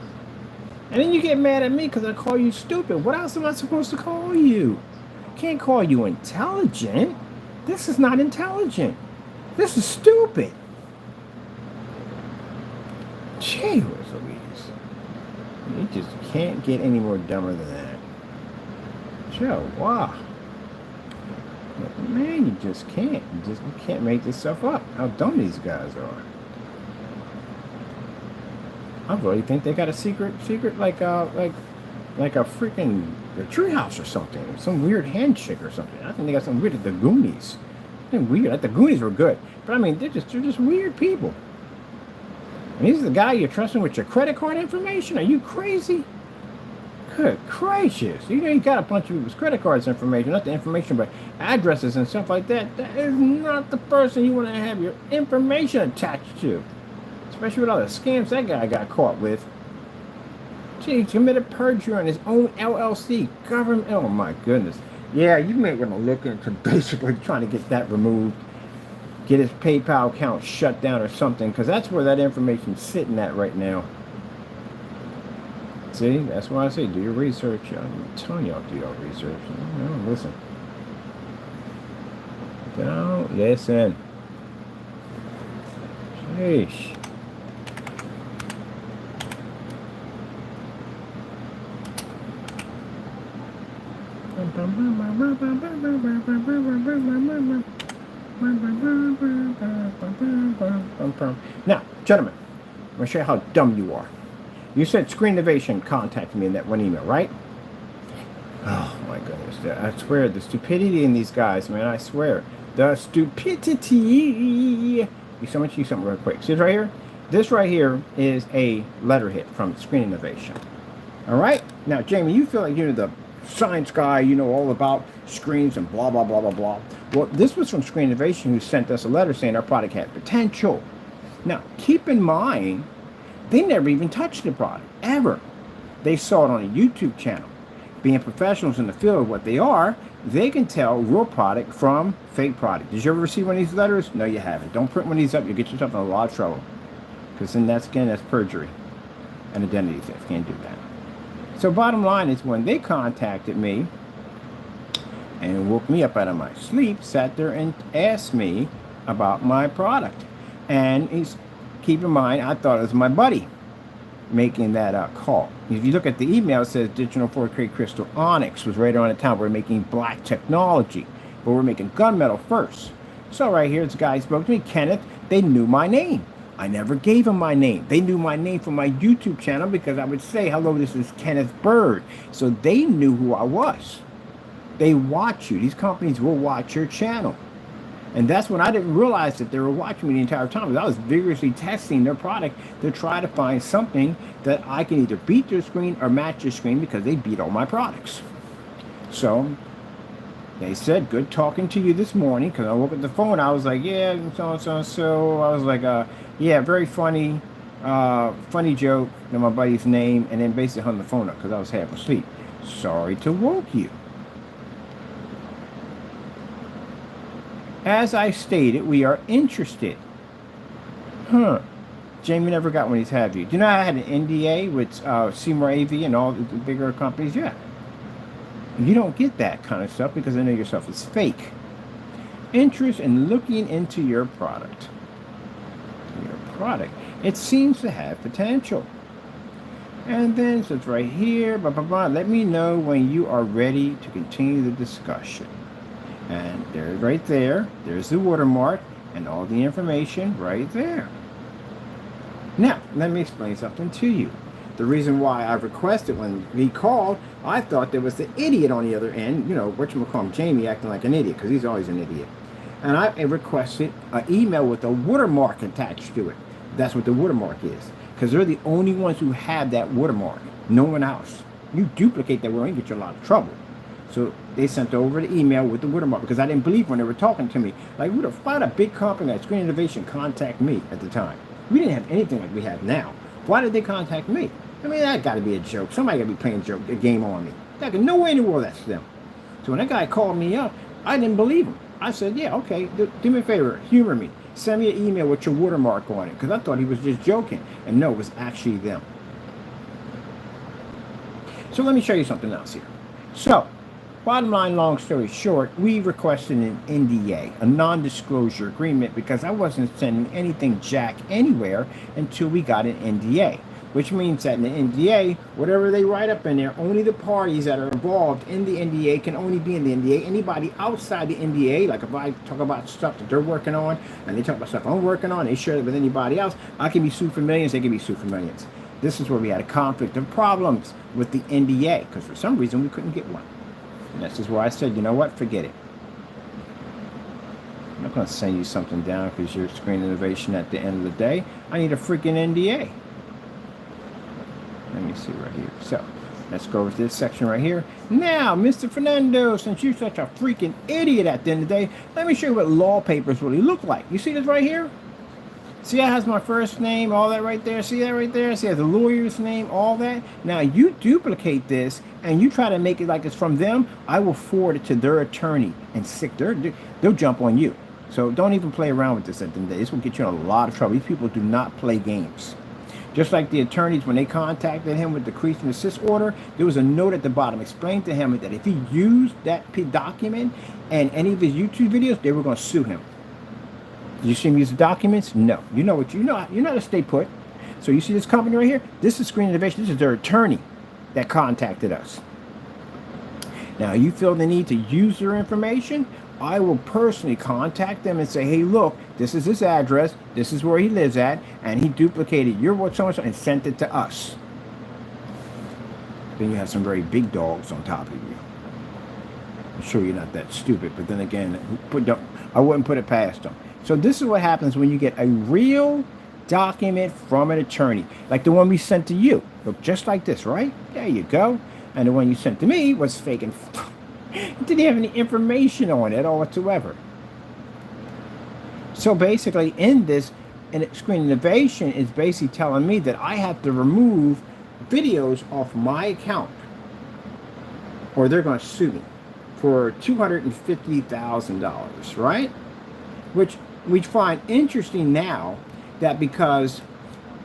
And then you get mad at me because I call you stupid. What else am I supposed to call you? Can't call you intelligent. This is not intelligent. This is stupid. Gee whiz, Louise. You just can't get any more dumber than that. Joe, wow. Man, you just can't. You can't make this stuff up. How dumb these guys are. I really think they got a secret like a freaking treehouse or something. Some weird handshake or something. I think they got something weird at the Goonies. Weird. The Goonies were good, but I mean they're just weird people. And he's the guy you're trusting with your credit card information? Are you crazy? Good gracious. You know, you got a bunch of people's credit cards information, not the information, but addresses and stuff like that. That is not the person you want to have your information attached to. Especially with all the scams that guy got caught with. Gee, he committed perjury on his own LLC. Government. Oh, my goodness. Yeah, you may want to look into basically trying to get that removed. Get his PayPal account shut down or something, because that's where that information's sitting at right now. See, that's why I say do your research. I'm telling y'all, do your research. No, listen. Don't listen. Sheesh. Now, gentlemen, I'm going to show you how dumb you are. You said Screen Innovation contacted me in that one email, right? Oh, my goodness. I swear, the stupidity in these guys, man, I swear. The stupidity. You something real quick. See this right here? This right here is a letterhead from Screen Innovation. All right? Now, Jamie, you feel like you're the science guy, you know all about screens and blah, blah, blah, blah, blah. Well, this was from Screen Innovation, who sent us a letter saying our product had potential. Now, keep in mind, they never even touched the product, ever. They saw it on a YouTube channel. Being professionals in the field of what they are, they can tell real product from fake product. Did you ever receive one of these letters? No, you haven't. Don't print one of these up. You'll get yourself in a lot of trouble. Because then that's perjury and identity theft. Can't do that. So bottom line is, when they contacted me and woke me up out of my sleep, sat there and asked me about my product. And keep in mind, I thought it was my buddy making that call. If you look at the email, it says Digital 4K Crystal Onyx was right around the time we're making black technology, but we're making gunmetal first. So right here, this guy spoke to me, Kenneth. They knew my name. I never gave them my name. They knew my name from my YouTube channel because I would say, hello, this is Kenneth Bird. So they knew who I was. They watch you. These companies will watch your channel. And that's when I didn't realize that they were watching me the entire time, because I was vigorously testing their product to try to find something that I can either beat their screen or match their screen, because they beat all my products. So they said, good talking to you this morning, because I woke up the phone. I was like, yeah, so. I was like, yeah, very funny, funny joke, and my buddy's name, and then basically hung the phone up because I was half asleep. Sorry to woke you. As I stated, we are interested. Jamie never got one of these, have you? Do you know I had an NDA with Seymour AV and all the bigger companies? Yeah. You don't get that kind of stuff because I know yourself is fake. Interest in looking into your product. It seems to have potential. And then it says right here, blah, blah, blah. Let me know when you are ready to continue the discussion. And there, right there, there's the watermark and all the information right there. Now, let me explain something to you. The reason why I requested when he called, I thought there was the idiot on the other end, whatchamacallit, Jamie, acting like an idiot, because he's always an idiot. And I requested an email with a watermark attached to it. That's what the watermark is, because they're the only ones who have that watermark. No one else. You duplicate that watermark, you get you in a lot of trouble. So they sent over the email with the watermark, because I didn't believe when they were talking to me. Like, why would a big company like Screen Innovation contact me at the time? We didn't have anything like we have now. Why did they contact me? I mean, that got to be a joke. Somebody got to be playing a game on me. No way in the world that's them. So when that guy called me up, I didn't believe him. I said, yeah, okay, do me a favor, humor me. Send me an email with your watermark on it, because I thought he was just joking. And no, it was actually them. So let me show you something else here. So, bottom line, long story short, we requested an NDA, a non-disclosure agreement, because I wasn't sending anything jack anywhere until we got an NDA. Which means that in the NDA, whatever they write up in there, only the parties that are involved in the NDA can only be in the NDA. Anybody outside the NDA, like if I talk about stuff that they're working on, and they talk about stuff I'm working on, they share it with anybody else, I can be sued for millions, they can be sued for millions. This is where we had a conflict of problems with the NDA, because for some reason we couldn't get one. And this is where I said, you know what, forget it. I'm not going to send you something down because you're Screen Innovation at the end of the day. I need a freaking NDA. Let me see right here. So, let's go over to this section right here. Now, Mr. Fernando, since you're such a freaking idiot at the end of the day, let me show you what law papers really look like. You see this right here? See, that has my first name, all that right there. See that right there? See, it has the lawyer's name, all that. Now, you duplicate this, and you try to make it like it's from them, I will forward it to their attorney, and they'll jump on you. So don't even play around with this at the end of the day. This will get you in a lot of trouble. These people do not play games. Just like the attorneys, when they contacted him with the cease and desist order, there was a note at the bottom explaining to him that if he used that document and any of his YouTube videos, they were going to sue him. Did you see him use the documents? No. You know what? You're not a stay put. So you see this company right here? This is Screen Innovation. This is their attorney that contacted us. Now, you feel the need to use their information, I will personally contact them and say, hey, look, this is his address, this is where he lives at, and he duplicated your what so-and-so and sent it to us. Then you have some very big dogs on top of you. I'm sure you're not that stupid, but then again, I wouldn't put it past them. So this is what happens when you get a real document from an attorney, like the one we sent to you. Look just like this, right? There you go. And the one you sent to me was fake and it didn't have any information on it at all whatsoever. So basically in this, Screen Innovation is basically telling me that I have to remove videos off my account or they're going to sue me. for $250,000, right? Which we find interesting now that because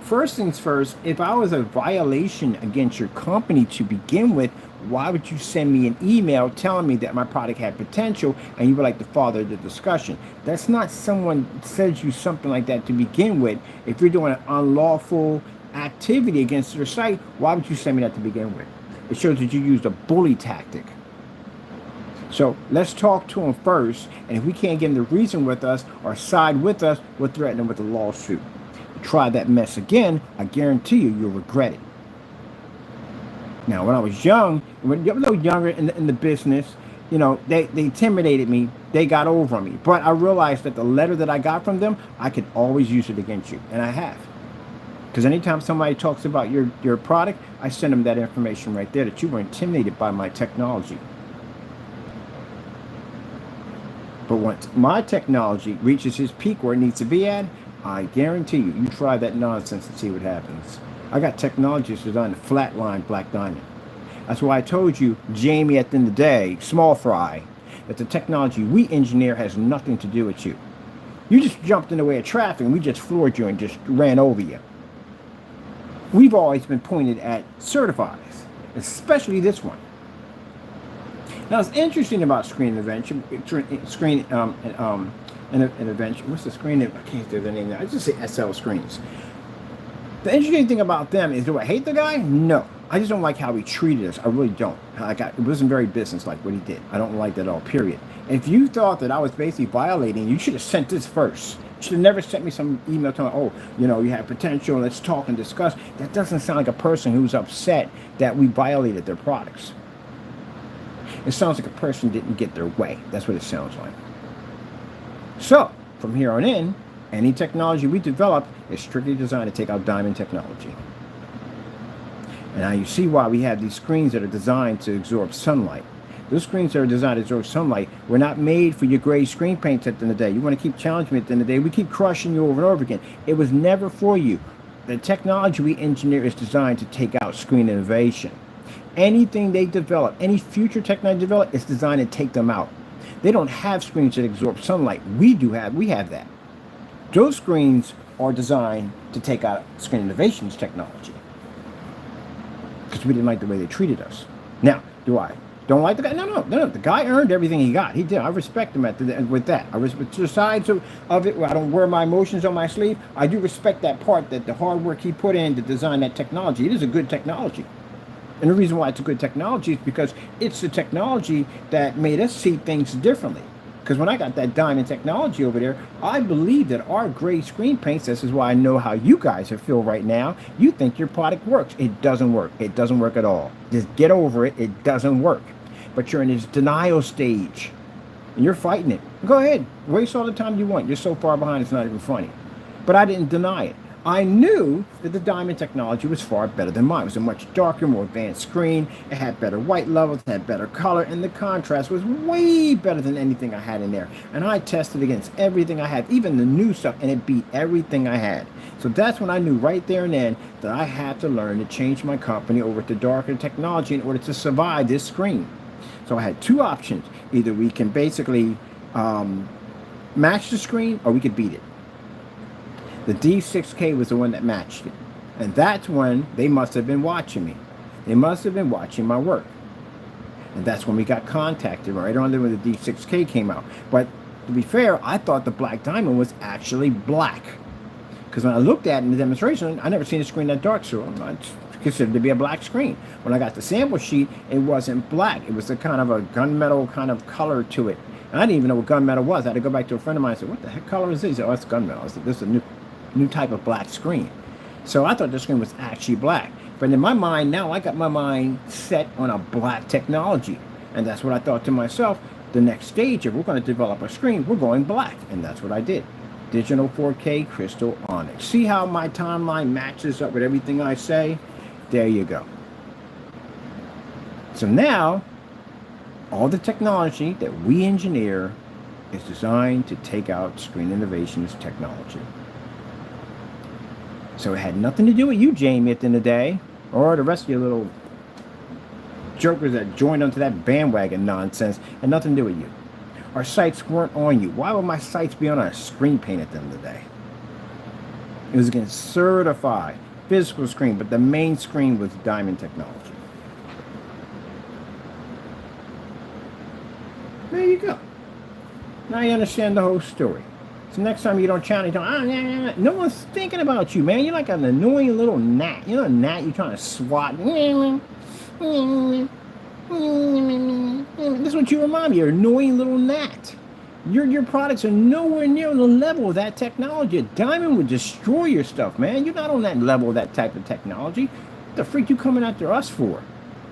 first things first, if I was a violation against your company to begin with, why would you send me an email telling me that my product had potential and you would like to further the discussion? That's not someone says you something like that to begin with. If you're doing an unlawful activity against your site, why would you send me that to begin with? It shows that you used a bully tactic. So let's talk to them first, and if we can't get them to reason with us or side with us, we'll threaten them with a lawsuit. Try that mess again, I guarantee you, you'll regret it. Now, when I was young, when I was a little younger in the business, you know, they intimidated me. They got over on me. But I realized that the letter that I got from them, I could always use it against you, and I have. Because anytime somebody talks about your product, I send them that information right there that you were intimidated by my technology. But once my technology reaches its peak where it needs to be at, I guarantee you, you try that nonsense and see what happens. I got technology that's designed to flatline Black Diamond. That's why I told you, Jamie, at the end of the day, small fry, that the technology we engineer has nothing to do with you. You just jumped in the way of traffic and we just floored you and just ran over you. We've always been pointed at certifies, especially this one. Now, it's interesting about screen intervention, intervention. What's the screen? I can't think of the name now. I just say SL screens. The interesting thing about them is, do I hate the guy? No. I just don't like how he treated us. I really don't. It wasn't very business-like what he did. I don't like that at all, period. If you thought that I was basically violating, you should have sent this first. You should have never sent me some email telling me, oh, you know, you have potential, let's talk and discuss. That doesn't sound like a person who's upset that we violated their products. It sounds like a person didn't get their way. That's what it sounds like. So, from here on in, any technology we develop is strictly designed to take out diamond technology. And now you see why we have these screens that are designed to absorb sunlight. Those screens that are designed to absorb sunlight were not made for your gray screen paints at the end of the day. You want to keep challenging me at the end of the day. We keep crushing you over and over again. It was never for you. The technology we engineer is designed to take out screen innovation. Anything they develop, any future technology develop, is designed to take them out. They don't have screens that absorb sunlight. We have that. Those screens are designed to take out screen innovations technology. Because we didn't like the way they treated us. Now, do I don't like the guy? No. The guy earned everything he got. He did. I respect him with that. I respect the sides of it where I don't wear my emotions on my sleeve. I do respect that part, that the hard work he put in to design that technology. It is a good technology. And the reason why it's a good technology is because it's the technology that made us see things differently. Because when I got that diamond technology over there, I believe that our gray screen paints, this is why I know how you guys feel right now. You think your product works. It doesn't work. It doesn't work at all. Just get over it. It doesn't work. But you're in this denial stage. And you're fighting it. Go ahead. Waste all the time you want. You're so far behind, it's not even funny. But I didn't deny it. I knew that the diamond technology was far better than mine. It was a much darker, more advanced screen. It had better white levels, had better color, and the contrast was way better than anything I had in there. And I tested against everything I had, even the new stuff, and it beat everything I had. So that's when I knew right there and then that I had to learn to change my company over to darker technology in order to survive this screen. So I had two options. Either we can basically match the screen, or we could beat it. The D6K was the one that matched it. And that's when they must have been watching me. They must have been watching my work. And that's when we got contacted, right on there when the D6K came out. But to be fair, I thought the Black Diamond was actually black. Because when I looked at it in the demonstration, I never seen a screen that dark, so it's considered to be a black screen. When I got the sample sheet, it wasn't black. It was a kind of a gunmetal kind of color to it. And I didn't even know what gunmetal was. I had to go back to a friend of mine and say, what the heck color is this? He said, oh, it's gunmetal. I said, this is a new type of black screen. So I thought the screen was actually black. But in my mind now, I got my mind set on a black technology. And that's what I thought to myself. The next stage, if we're going to develop a screen, we're going black. And that's what I did. Digital 4K Crystal Onyx. See how my timeline matches up with everything I say? There you go. So now, all the technology that we engineer is designed to take out Screen Innovations technology. So it had nothing to do with you, Jamie, at the end of the day, or the rest of your little jokers that joined onto that bandwagon nonsense had nothing to do with you. Our sights weren't on you. Why would my sights be on a screen paint at the end of the day? It was against certified physical screen, but the main screen was diamond technology. There you go. Now you understand the whole story. So next time you don't challenge, no one's thinking about you, man. You're like an annoying little gnat. You know a gnat you're trying to swat. That's what you remind me. You're an annoying little gnat. Your products are nowhere near the level of that technology. A diamond would destroy your stuff, man. You're not on that level of that type of technology. What the freak you coming after us for?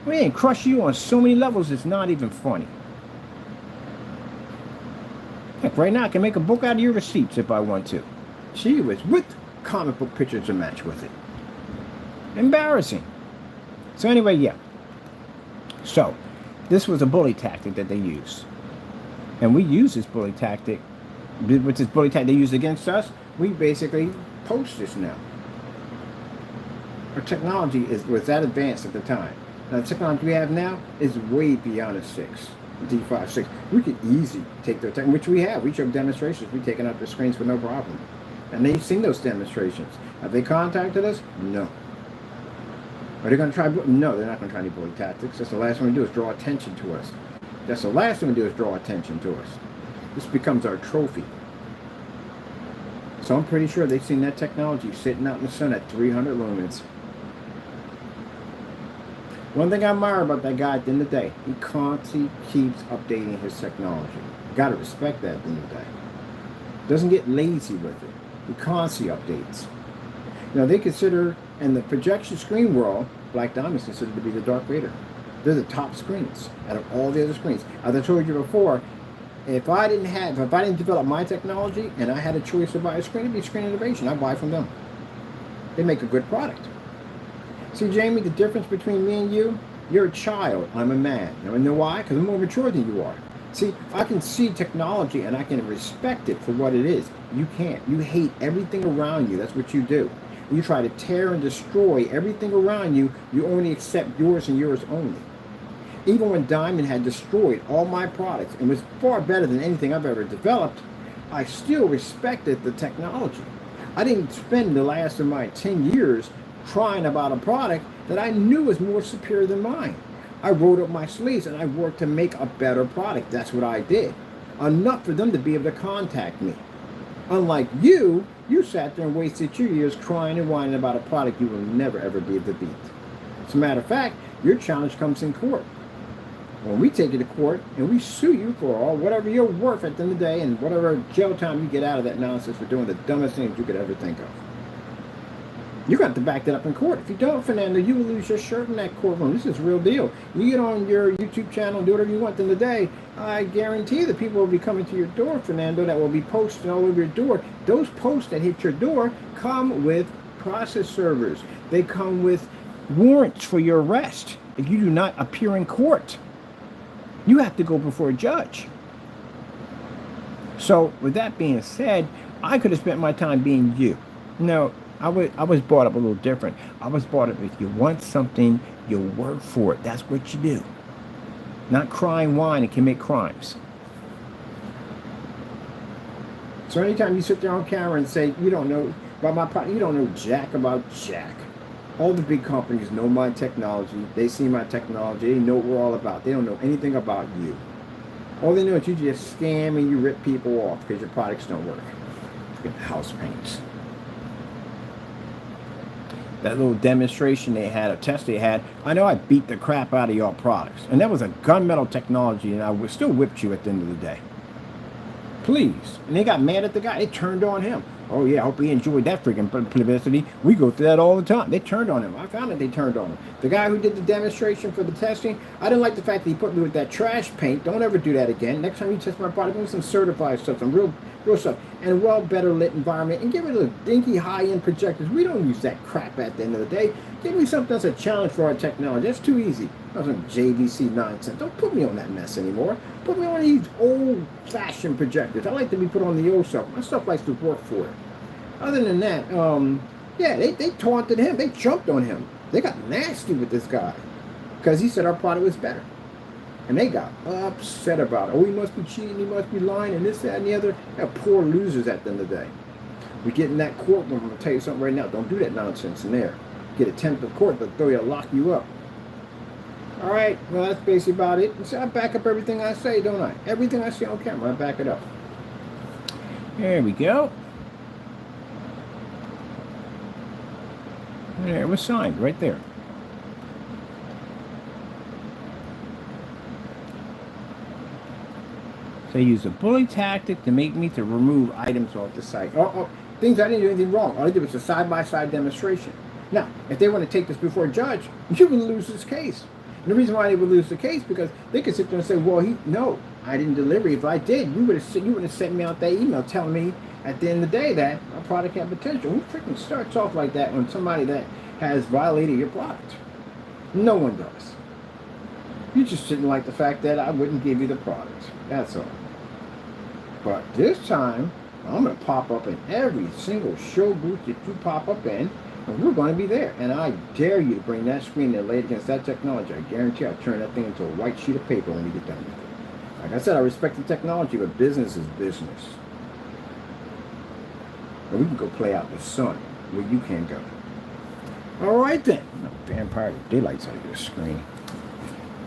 We ain't crush you on so many levels it's not even funny. Heck, right now I can make a book out of your receipts if I want to. She was with comic book pictures to match with it. Embarrassing. So anyway, yeah. So, this was a bully tactic that they used. And we use this bully tactic. With this bully tactic they used against us, we basically post this now. Our technology was that advanced at the time. Now the technology we have now is way beyond a 6. D5, 6. We could easily take their tech, which we have. We show demonstrations. We've taken out their screens with no problem. And they've seen those demonstrations. Have they contacted us? No. Are they going to try? No, they're not going to try any bully tactics. That's the last thing we do is draw attention to us. That's the last thing we do is draw attention to us. This becomes our trophy. So I'm pretty sure they've seen that technology sitting out in the sun at 300 lumens. One thing I admire about that guy at the end of the day, he constantly keeps updating his technology. You got to respect that at the end of the day. Doesn't get lazy with it. He constantly updates. Now they consider, in the projection screen world, Black Diamond is considered to be the Darth Vader. They're the top screens out of all the other screens. As I told you before, if I didn't develop my technology and I had a choice to buy a screen, it'd be Screen Innovation. I'd buy from them. They make a good product. See, Jamie, the difference between me and you, you're a child, I'm a man. You know why? Because I'm more mature than you are. See, I can see technology and I can respect it for what it is. You can't. You hate everything around you. That's what you do. You try to tear and destroy everything around you. You only accept yours and yours only. Even when Diamond had destroyed all my products and was far better than anything I've ever developed, I still respected the technology. I didn't spend the last of my 10 years crying about a product that I knew was more superior than mine. I rolled up my sleeves and I worked to make a better product. That's what I did. Enough for them to be able to contact me. Unlike you sat there and wasted 2 years crying and whining about a product you will never ever be able to beat. As a matter of fact, your challenge comes in court. When we take you to court and we sue you for all whatever you're worth at the end of the day and whatever jail time you get out of that nonsense for doing the dumbest things you could ever think of. You're going to have to back that up in court. If you don't, Fernando, you will lose your shirt in that courtroom. This is real deal. You get on your YouTube channel and do whatever you want in the day, I guarantee that people will be coming to your door, Fernando, that will be posted all over your door. Those posts that hit your door come with process servers. They come with warrants for your arrest if you do not appear in court. You have to go before a judge. So, with that being said, I could have spent my time being you. No, I was brought up a little different. I was brought up, if you want something, you work for it. That's what you do. Not cry and whine and commit crimes. So anytime you sit there on camera and say, you don't know about my product, you don't know jack about jack. All the big companies know my technology. They see my technology. They know what we're all about. They don't know anything about you. All they know is you just scam and you rip people off because your products don't work. House paints. That little demonstration they had, a test they had, I know I beat the crap out of y'all products. And that was a gunmetal technology, and I still whipped you at the end of the day. Please. And they got mad at the guy. They turned on him. Oh, yeah, I hope he enjoyed that freaking publicity. We go through that all the time. They turned on him. I found that they turned on him. The guy who did the demonstration for the testing, I didn't like the fact that he put me with that trash paint. Don't ever do that again. Next time you test my product, give me some certified stuff, some real stuff, and well better lit environment, and give me the dinky high-end projectors. We don't use that crap at the end of the day. Give me something that's a challenge for our technology. That's too easy. That's some JVC nonsense. Don't put me on that mess anymore. Put me on these old-fashioned projectors. I like to be put on the old stuff. My stuff likes to work for it. Other than that, yeah, they taunted him. They jumped on him. They got nasty with this guy. because he said our product was better. And they got upset about it. Oh, he must be cheating, he must be lying, and this, that, and the other. They're poor losers at the end of the day. We get in that courtroom, I'm going to tell you something right now. Don't do that nonsense in there. Get a tempt of court, they'll throw you, lock you up. All right, well, that's basically about it. So I back up everything I say, don't I? Everything I say on camera, I back it up. There we go. There, it was signed right there. They used a bully tactic to make me to remove items off the site. Things I didn't do anything wrong. All I did was a side-by-side demonstration. Now, if they want to take this before a judge, you would lose this case. And the reason why they would lose the case, because they could sit there and say, well, no, I didn't deliver. If I did, you would have sent me out that email telling me at the end of the day that our product had potential. Who freaking starts off like that when somebody that has violated your product? No one does. You just didn't like the fact that I wouldn't give you the product. That's all. But this time, I'm going to pop up in every single show booth that you pop up in, and we're going to be there. And I dare you to bring that screen and lay it against that technology. I guarantee I'll turn that thing into a white sheet of paper when you get done with it. Like I said, I respect the technology, but business is business. And we can go play out in the sun where you can't go. All right then. Vampire daylight's out of your screen.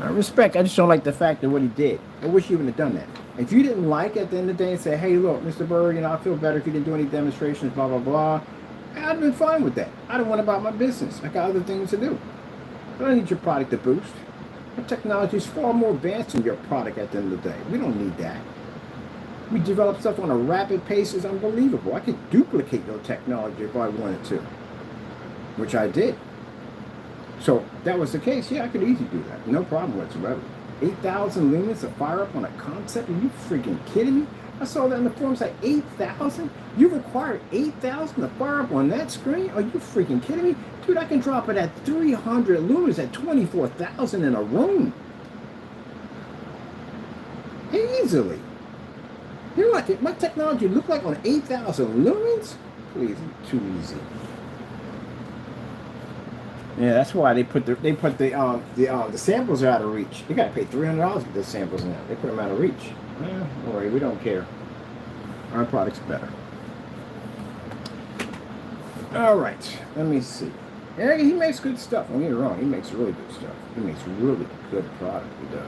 I respect. I just don't like the fact that what he did. I wish he wouldn't have done that. If you didn't like at the end of the day and say, hey, look, Mr. Bird, I feel better if you didn't do any demonstrations, blah, blah, blah, I'd have been fine with that. I don't want about my business. I got other things to do. I don't need your product to boost. Our technology is far more advanced than your product at the end of the day. We don't need that. We develop stuff on a rapid pace. It's unbelievable. I could duplicate your technology if I wanted to, which I did. So that was the case. Yeah, I could easily do that. No problem whatsoever. 8,000 lumens to fire up on a concept? Are you freaking kidding me? I saw that in the forums like 8,000? You require 8,000 to fire up on that screen? Are you freaking kidding me? Dude, I can drop it at 300 lumens at 24,000 in a room. Easily. You're like, my technology look like on 8,000 lumens? Please, too easy. Yeah, that's why they put the samples out of reach. You gotta pay $300 to get the samples now. They put them out of reach. Yeah, don't worry, we don't care. Our product's better. All right, let me see. Yeah, he makes good stuff. Don't get me wrong, he makes really good stuff. He makes really good product. He does.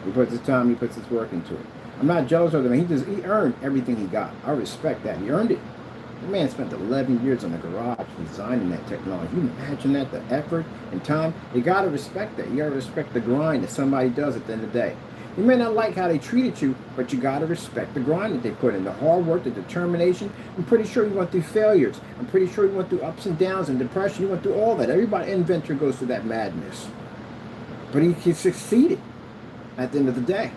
He puts his time, he puts his work into it. I'm not jealous of him. He earned everything he got. I respect that. He earned it. The man spent 11 years in the garage designing that technology. You imagine that, the effort and time? You got to respect that. You got to respect the grind that somebody does at the end of the day. You may not like how they treated you, but you got to respect the grind that they put in, the hard work, the determination. I'm pretty sure you went through failures. I'm pretty sure you went through ups and downs and depression. You went through all that. Everybody, inventor goes through that madness. But he succeeded at the end of the day.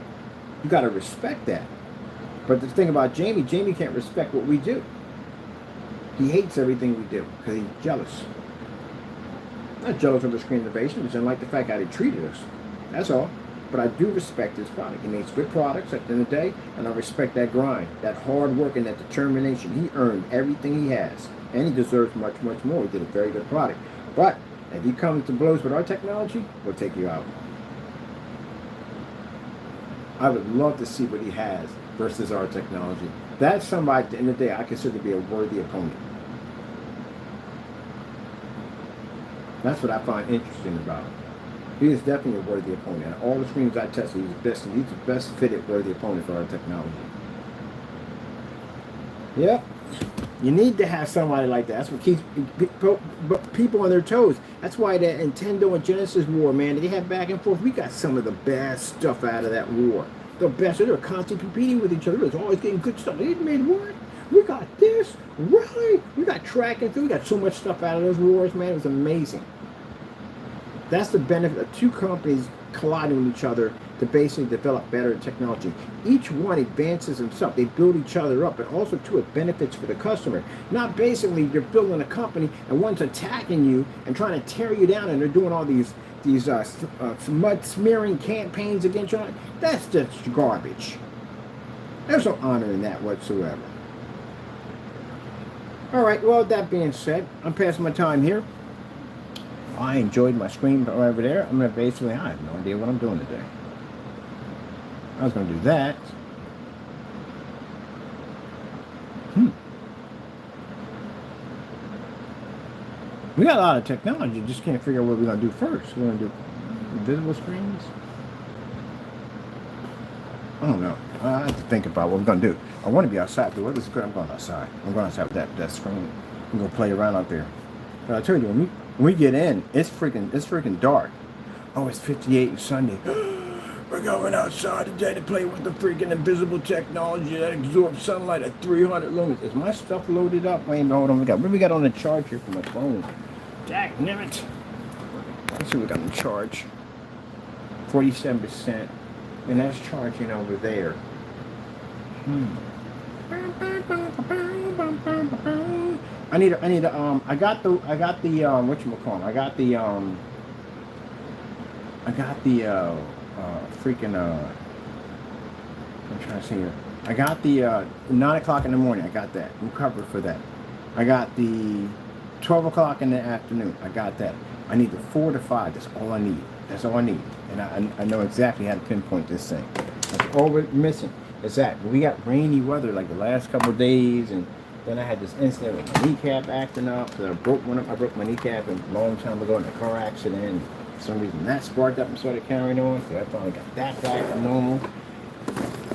You got to respect that. But the thing about Jamie can't respect what we do. He hates everything we do because he's jealous. Not jealous of the screen innovation, he doesn't like the fact how they treated us. That's all. But I do respect his product. He makes good products at the end of the day, and I respect that grind, that hard work, and that determination. He earned everything he has, and he deserves much, much more. He did a very good product. But if he comes to blows with our technology, we'll take you out. I would love to see what he has versus our technology. That's somebody, at the end of the day, I consider to be a worthy opponent. That's what I find interesting about him. He is definitely a worthy opponent. And all the screens I tested, he's the best fitted worthy opponent for our technology. Yep. You need to have somebody like that. That's what keeps people on their toes. That's why that Nintendo and Genesis war, man, they have back and forth. We got some of the best stuff out of that war. The best. They were constantly competing with each other. It was always getting good stuff. They made what? We got this. Right. We got track and through. We got so much stuff out of those wars, man. It was amazing. That's the benefit of two companies colliding with each other to basically develop better technology. Each one advances himself. They build each other up, but also too it benefits for the customer. Not basically you're building a company and one's attacking you and trying to tear you down, and they're doing all these mud smearing campaigns against you. That's just garbage. There's no honor in that whatsoever. All right, well, that being said, I'm passing my time here. I enjoyed my screen over there. I'm gonna basically, I have no idea what I'm doing today. I was gonna do that. We got a lot of technology, just can't figure out what we're gonna do first. We're gonna do invisible screens. I don't know. I have to think about what we're gonna do. I want to be outside. The weather's good. I'm going outside. I'm going outside with that screen. I'm gonna play around out there. But I tell you, when we get in, it's freaking dark. Oh, it's 58 and Sunday. We're going outside today to play with the freaking invisible technology that absorbs sunlight at 300 lumens. Is my stuff loaded up? Wait, hold on. What do we got on the charge here for my phone? Jack Nibbit. Let's see what we got on the charge. 47%. And that's charging over there. I got the I'm trying to see here. I got the 9 o'clock in the morning. I got that. I'm covered for that. I got the 12 o'clock in the afternoon. I got that. I need the 4 to 5. That's all I need. That's all I need. And I know exactly how to pinpoint this thing. That's all we're missing. Is that we got rainy weather like the last couple of days, and then I had this incident with my kneecap acting up. So I broke my kneecap a long time ago in a car accident. And for some reason that sparked up and started carrying on. So I finally got that back to normal.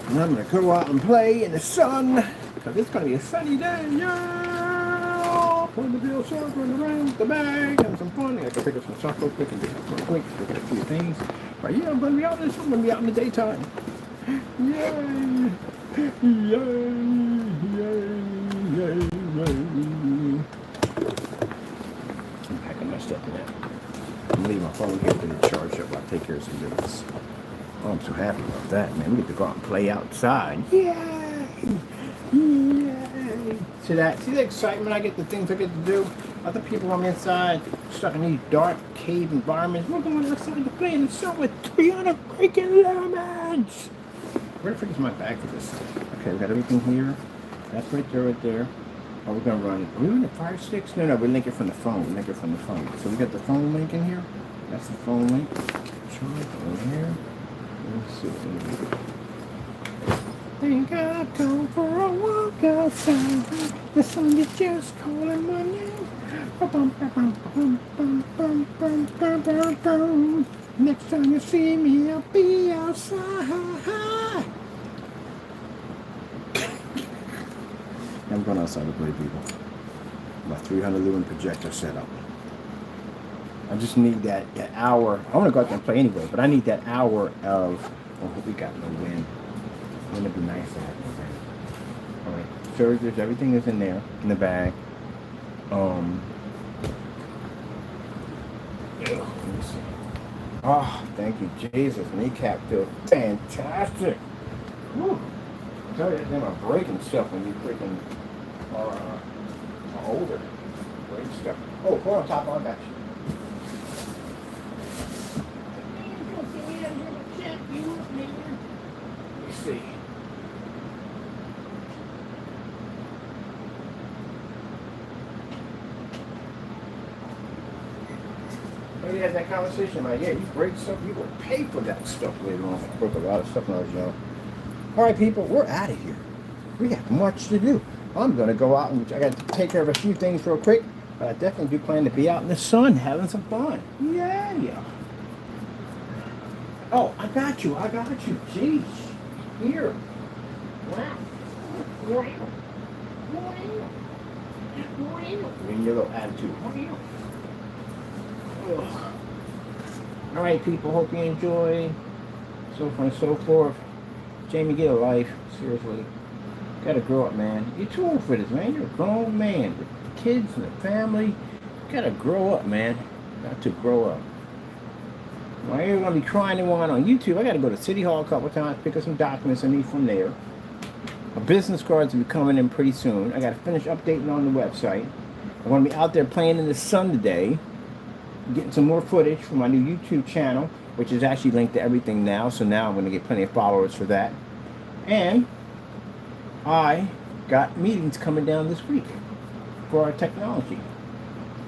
And I'm gonna go out and play in the sun because it's gonna be a sunny day. Yeah! Put the bill circling around the bag, have some fun. I got to pick up some stuff real quick and do it real quick. Look at a few things. But yeah, I'm gonna be out in the daytime. Yay! Yay! Yay! Yay! I'm packing my stuff in that. I'm leaving my phone here to charge up. I'll take care of some business. Oh, I'm so happy about that, man. We get to go out and play outside. Yay! Yay! See the excitement I get, the things I get to do? Other people I'm inside, stuck in these dark cave environments. We're going outside to play in the sun with 300 freaking lumens! Where the frick is my bag for this? Okay, we got everything here. That's right there. Oh, we're gonna run. Are we running fire sticks? No, we're linking from the phone. So we got the phone link in here. That's the phone link. Charge over here. Let's see. Think I'd go for a walk outside. The sun is just calling my name. Next time you see me, I'll be outside. I'm going outside to play, people. My 300 lumen projector setup. I just need that hour. I want to go out there and play anyway, but I need that hour of. Oh, we got no wind. Wouldn't it be nice to have no wind? All right, chargers, everything is in there in the bag. Let me see. Oh, thank you, Jesus. Kneecap feels fantastic. Woo. I tell you, they're breaking stuff when you freaking are older. Break stuff. Oh, hold on top, I got you. Let me see. Maybe had that conversation about, yeah, you break stuff, you will pay for that stuff later on. I broke a lot of stuff when I was young. All right, people, we're out of here. We have much to do. I'm going to go out and I got to take care of a few things real quick, but I definitely do plan to be out in the sun having some fun. Yeah. Oh, I got you. Jeez. Here. Wow. In your little attitude. Ugh. All right, people. Hope you enjoy. So on and so forth. Jamie, get a life. Seriously. Gotta grow up, man. You're too old for this, man. You're a grown man with kids and a family. Gotta grow up, man. Got to grow up. Well, you're gonna be crying and whining on YouTube. I gotta go to City Hall a couple of times, pick up some documents I need from there. My business cards will be coming in pretty soon. I gotta finish updating on the website. I'm gonna be out there playing in the sun today, getting some more footage for my new YouTube channel, which is actually linked to everything now. So now I'm gonna get plenty of followers for that. And I got meetings coming down this week for our technology.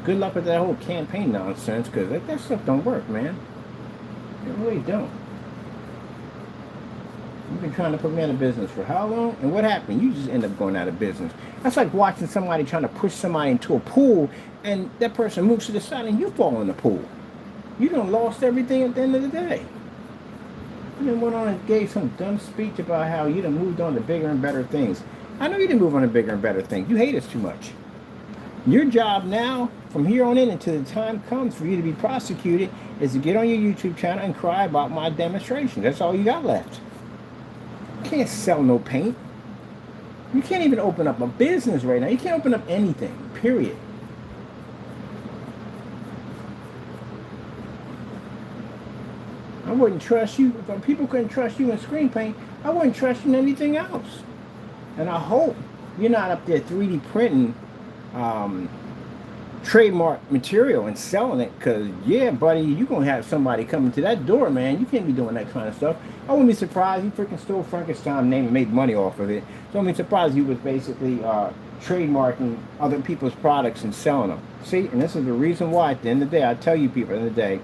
Good luck with that whole campaign nonsense, because that stuff don't work, man. It really don't. You've been trying to put me out of business for how long? And what happened? You just end up going out of business. That's like watching somebody trying to push somebody into a pool, and that person moves to the side and you fall in the pool. You done lost everything at the end of the day. You done went on and gave some dumb speech about how you done moved on to bigger and better things. I know you didn't move on to bigger and better things. You hate us too much. Your job now, from here on in until the time comes for you to be prosecuted, is to get on your YouTube channel and cry about my demonstration. That's all you got left. You can't sell no paint. You can't even open up a business right now. You can't open up anything, period. I wouldn't trust you. If people couldn't trust you in screen paint, I wouldn't trust you in anything else. And I hope you're not up there 3D printing trademark material and selling it, because yeah, buddy, you're gonna have somebody coming to that door, man. You can't be doing that kind of stuff. I wouldn't be surprised. You freaking stole Frankenstein's name and made money off of it. So I wouldn't be surprised you was basically trademarking other people's products and selling them. See, and this is the reason why at the end of the day, I tell you people, at the end of the day,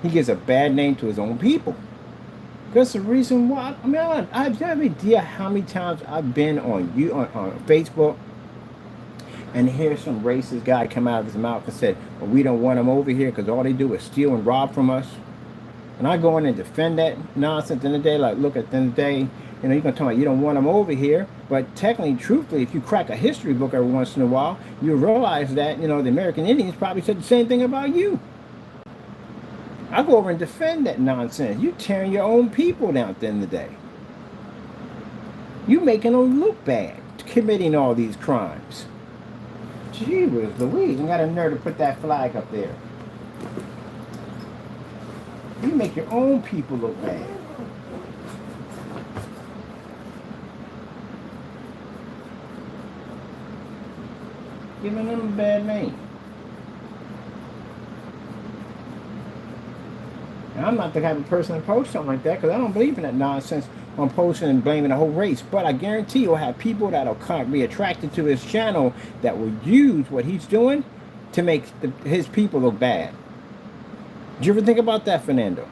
he gives a bad name to his own people. That's the reason why. I mean, I have no idea how many times I've been on Facebook and hear some racist guy come out of his mouth and said, well, we don't want them over here because all they do is steal and rob from us. And I go in and defend that nonsense at the end of the day. Like, look, at the end of the day, you know, you're going to talk about you don't want them over here. But technically, truthfully, if you crack a history book every once in a while, you realize that, you know, the American Indians probably said the same thing about you. I go over and defend that nonsense. You tearing your own people down at the end of the day. You making them look bad, committing all these crimes. Gee whiz Louise, I got a nerve to put that flag up there. You make your own people look bad. Giving them a bad name. Now, I'm not the type of person to post something like that, because I don't believe in that nonsense on posting and blaming the whole race. But I guarantee you'll have people that'll be attracted to his channel that will use what he's doing to make his people look bad. Did you ever think about that, Fernando?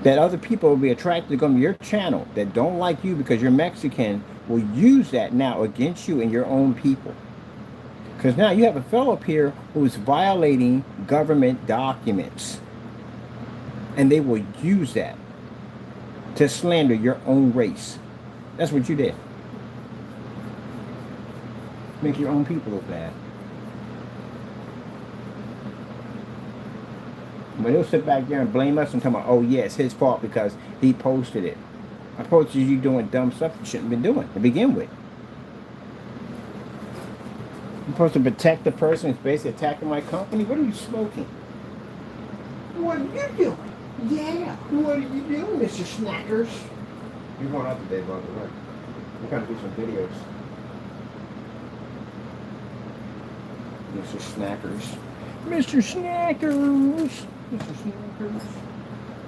That other people will be attracted to come to your channel that don't like you because you're Mexican, will use that now against you and your own people. Because now you have a fellow up here who's violating government documents. And they will use that to slander your own race. That's what you did. Make your own people look bad. But they'll sit back there and blame us and tell me, oh yeah, it's his fault because he posted it. I posted you doing dumb stuff you shouldn't have been doing to begin with. You're supposed to protect the person who's basically attacking my company. What are you smoking? What are you doing? Yeah, what are you doing, Mr. Snackers? You're going out today, brother, right? We're going to do some videos. Mr. Snackers. Mr. Snackers! Mr. Snackers.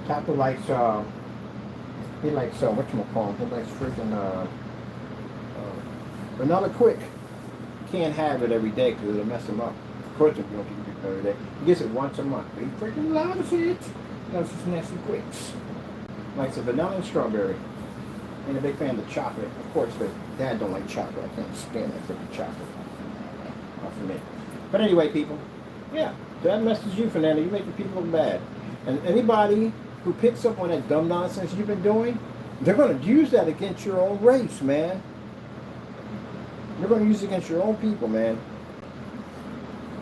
Top of likes, he likes, whatchamacallit, he likes freaking, vanilla quick. Can't have it every day because it'll mess him up. Of course, if you don't keep it every day. He gets it once a month. He freaking loves it. Loves his nasty quicks. Likes the vanilla and strawberry. Ain't a big fan of the chocolate. Of course, but Dad don't like chocolate. I can't stand that freaking chocolate. Not for me. But anyway, people, yeah, that message you, Fernando. You make the people look bad. And anybody who picks up on that dumb nonsense you've been doing, they're going to use that against your own race, man. They're going to use it against your own people, man.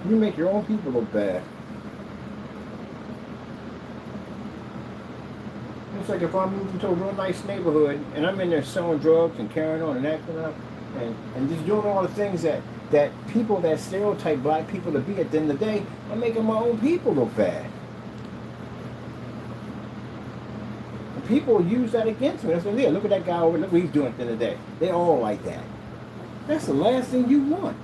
You make your own people look bad. It's like if I'm moving to a real nice neighborhood and I'm in there selling drugs and carrying on and acting up and just doing all the things that people that stereotype black people to be at the end of the day, I'm making my own people look bad. And people use that against me. That's what they look at that guy over, look what he's doing at the end of the day. They all like that. That's the last thing you want.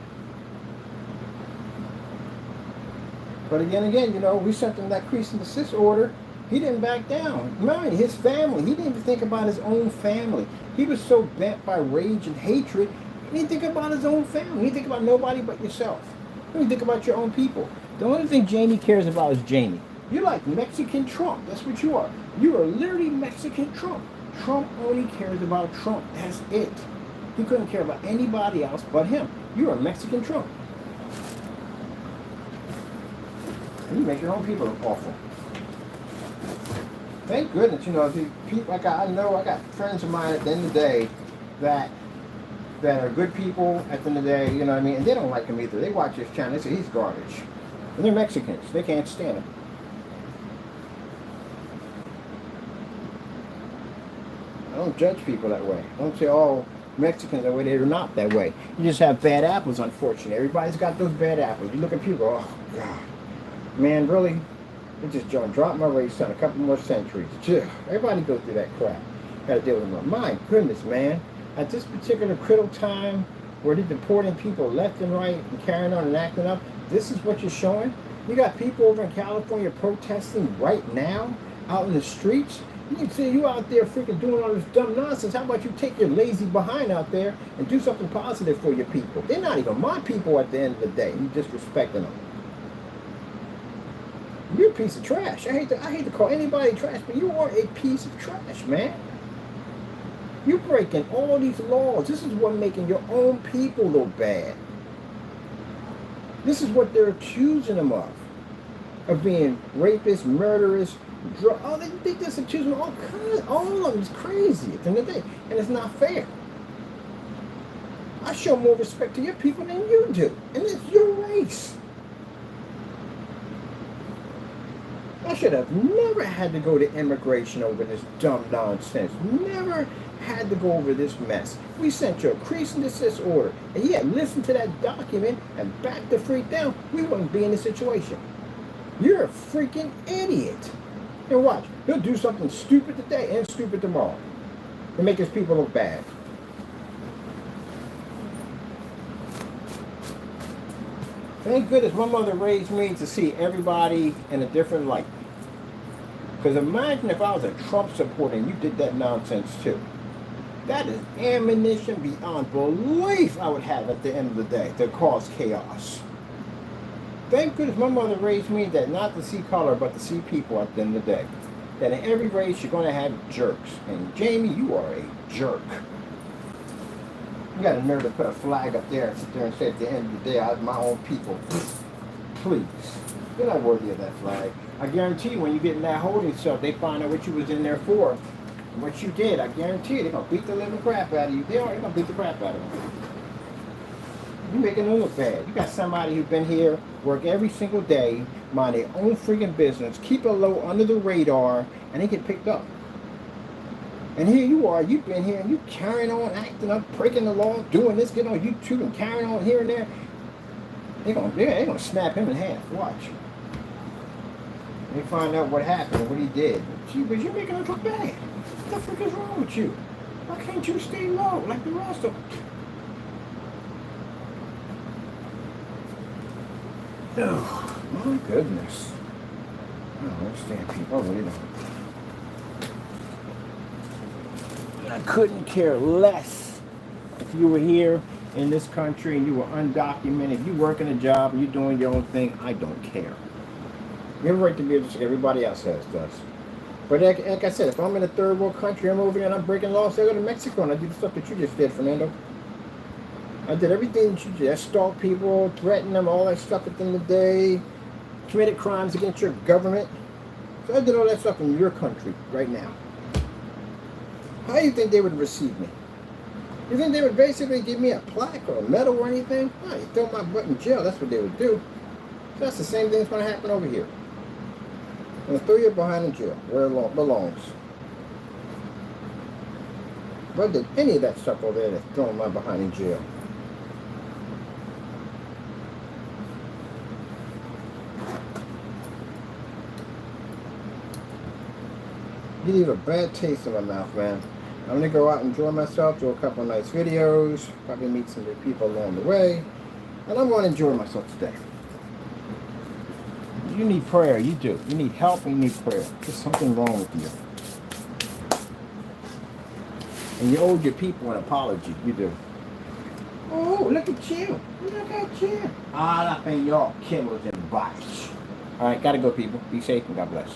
But again, you know, we sent him that cease and desist order. He didn't back down. Mind his family. He didn't even think about his own family. He was so bent by rage and hatred, he didn't think about his own family. He didn't think about nobody but yourself. When you think about your own people, the only thing Jamie cares about is Jamie. You're like Mexican Trump. That's what you are. You are literally Mexican Trump. Trump only cares about Trump. That's it. He couldn't care about anybody else but him. You are Mexican Trump. And you make your own people look awful. Thank goodness, you know, the people I know I got friends of mine at the end of the day that are good people at the end of the day, you know what I mean? And they don't like him either. They watch his channel, they say he's garbage. And they're Mexicans. They can't stand him. I don't judge people that way. I don't say, oh, Mexicans that way. They're not that way. You just have bad apples, unfortunately. Everybody's got those bad apples. You look at people, oh, God. Man, really? They just drop my race on a couple more centuries. Everybody goes through that crap. Got to deal with them. My goodness, man. At this particular critical time where they're deporting people left and right and carrying on and acting up, this is what you're showing? You got people over in California protesting right now out in the streets. You can see you out there freaking doing all this dumb nonsense. How about you take your lazy behind out there and do something positive for your people? They're not even my people at the end of the day. You disrespecting them. You're a piece of trash. I hate to call anybody trash, but you are a piece of trash, man. You're breaking all these laws. This is what making your own people look bad. This is what they're accusing them of being rapists, murderers, oh, they just accuse them of all kinds. All of them is crazy at the end of the day, and it's not fair. I show more respect to your people than you do, and it's your race. I should have never had to go to immigration over this dumb nonsense. Never had to go over this mess. We sent you a cease and desist order, and you had listened to that document and back the freak down. We wouldn't be in this situation. You're a freaking idiot. And watch, he'll do something stupid today and stupid tomorrow to make his people look bad. Thank goodness my mother raised me to see everybody in a different light. Because imagine if I was a Trump supporter and you did that nonsense too. That is ammunition beyond belief I would have at the end of the day to cause chaos. Thank goodness my mother raised me that not to see color but to see people at the end of the day. That in every race you're going to have jerks. And Jamie, you are a jerk. You got a nerve to put a flag up there and sit there and say at the end of the day, I'm my own people. Please. You're not worthy of that flag. I guarantee you when you get in that holding cell, they find out what you was in there for. And what you did, I guarantee you, they're going to beat the living crap out of you. They're going to beat the crap out of you. You're making them look bad. You got somebody who's been here, work every single day, mind their own freaking business, keep it low under the radar, and they get picked up. And here you are, you've been here, and you carrying on, acting up, breaking the law, doing this, getting on YouTube, and carrying on here and there. They're gonna snap him in half. Watch. They find out what happened and what he did. Gee, but you're making us look bad. What the frick is wrong with you? Why can't you stay low like the rest of them? Oh, my goodness. I don't understand people. I really don't. I couldn't care less if you were here in this country and you were undocumented. If you working a job and you're doing your own thing, I don't care. You have a right to be just like everybody else does. But like I said, if I'm in a third world country, I'm over here and I'm breaking laws, I go to Mexico and I do the stuff that you just did, Fernando. I did everything that you did. I stalked people, threatened them, all that stuff at the end of the day, committed crimes against your government. So I did all that stuff in your country right now. How do you think they would receive me? You think they would basically give me a plaque or a medal or anything? No, you throw my butt in jail, that's what they would do. So that's the same thing that's going to happen over here. I'm going to throw you behind in jail, where it belongs. If I did any of that stuff over there, they're throwing my behind in jail. You leave a bad taste in my mouth, man. I'm going to go out and enjoy myself, do a couple of nice videos, probably meet some good people along the way, and I'm going to enjoy myself today. You need prayer, you do. You need help and you need prayer. There's something wrong with you. And you owe your people an apology, you do. Oh, look at you. Look at you. All up in your kibbles and bites. All right, gotta go, people. Be safe and God bless.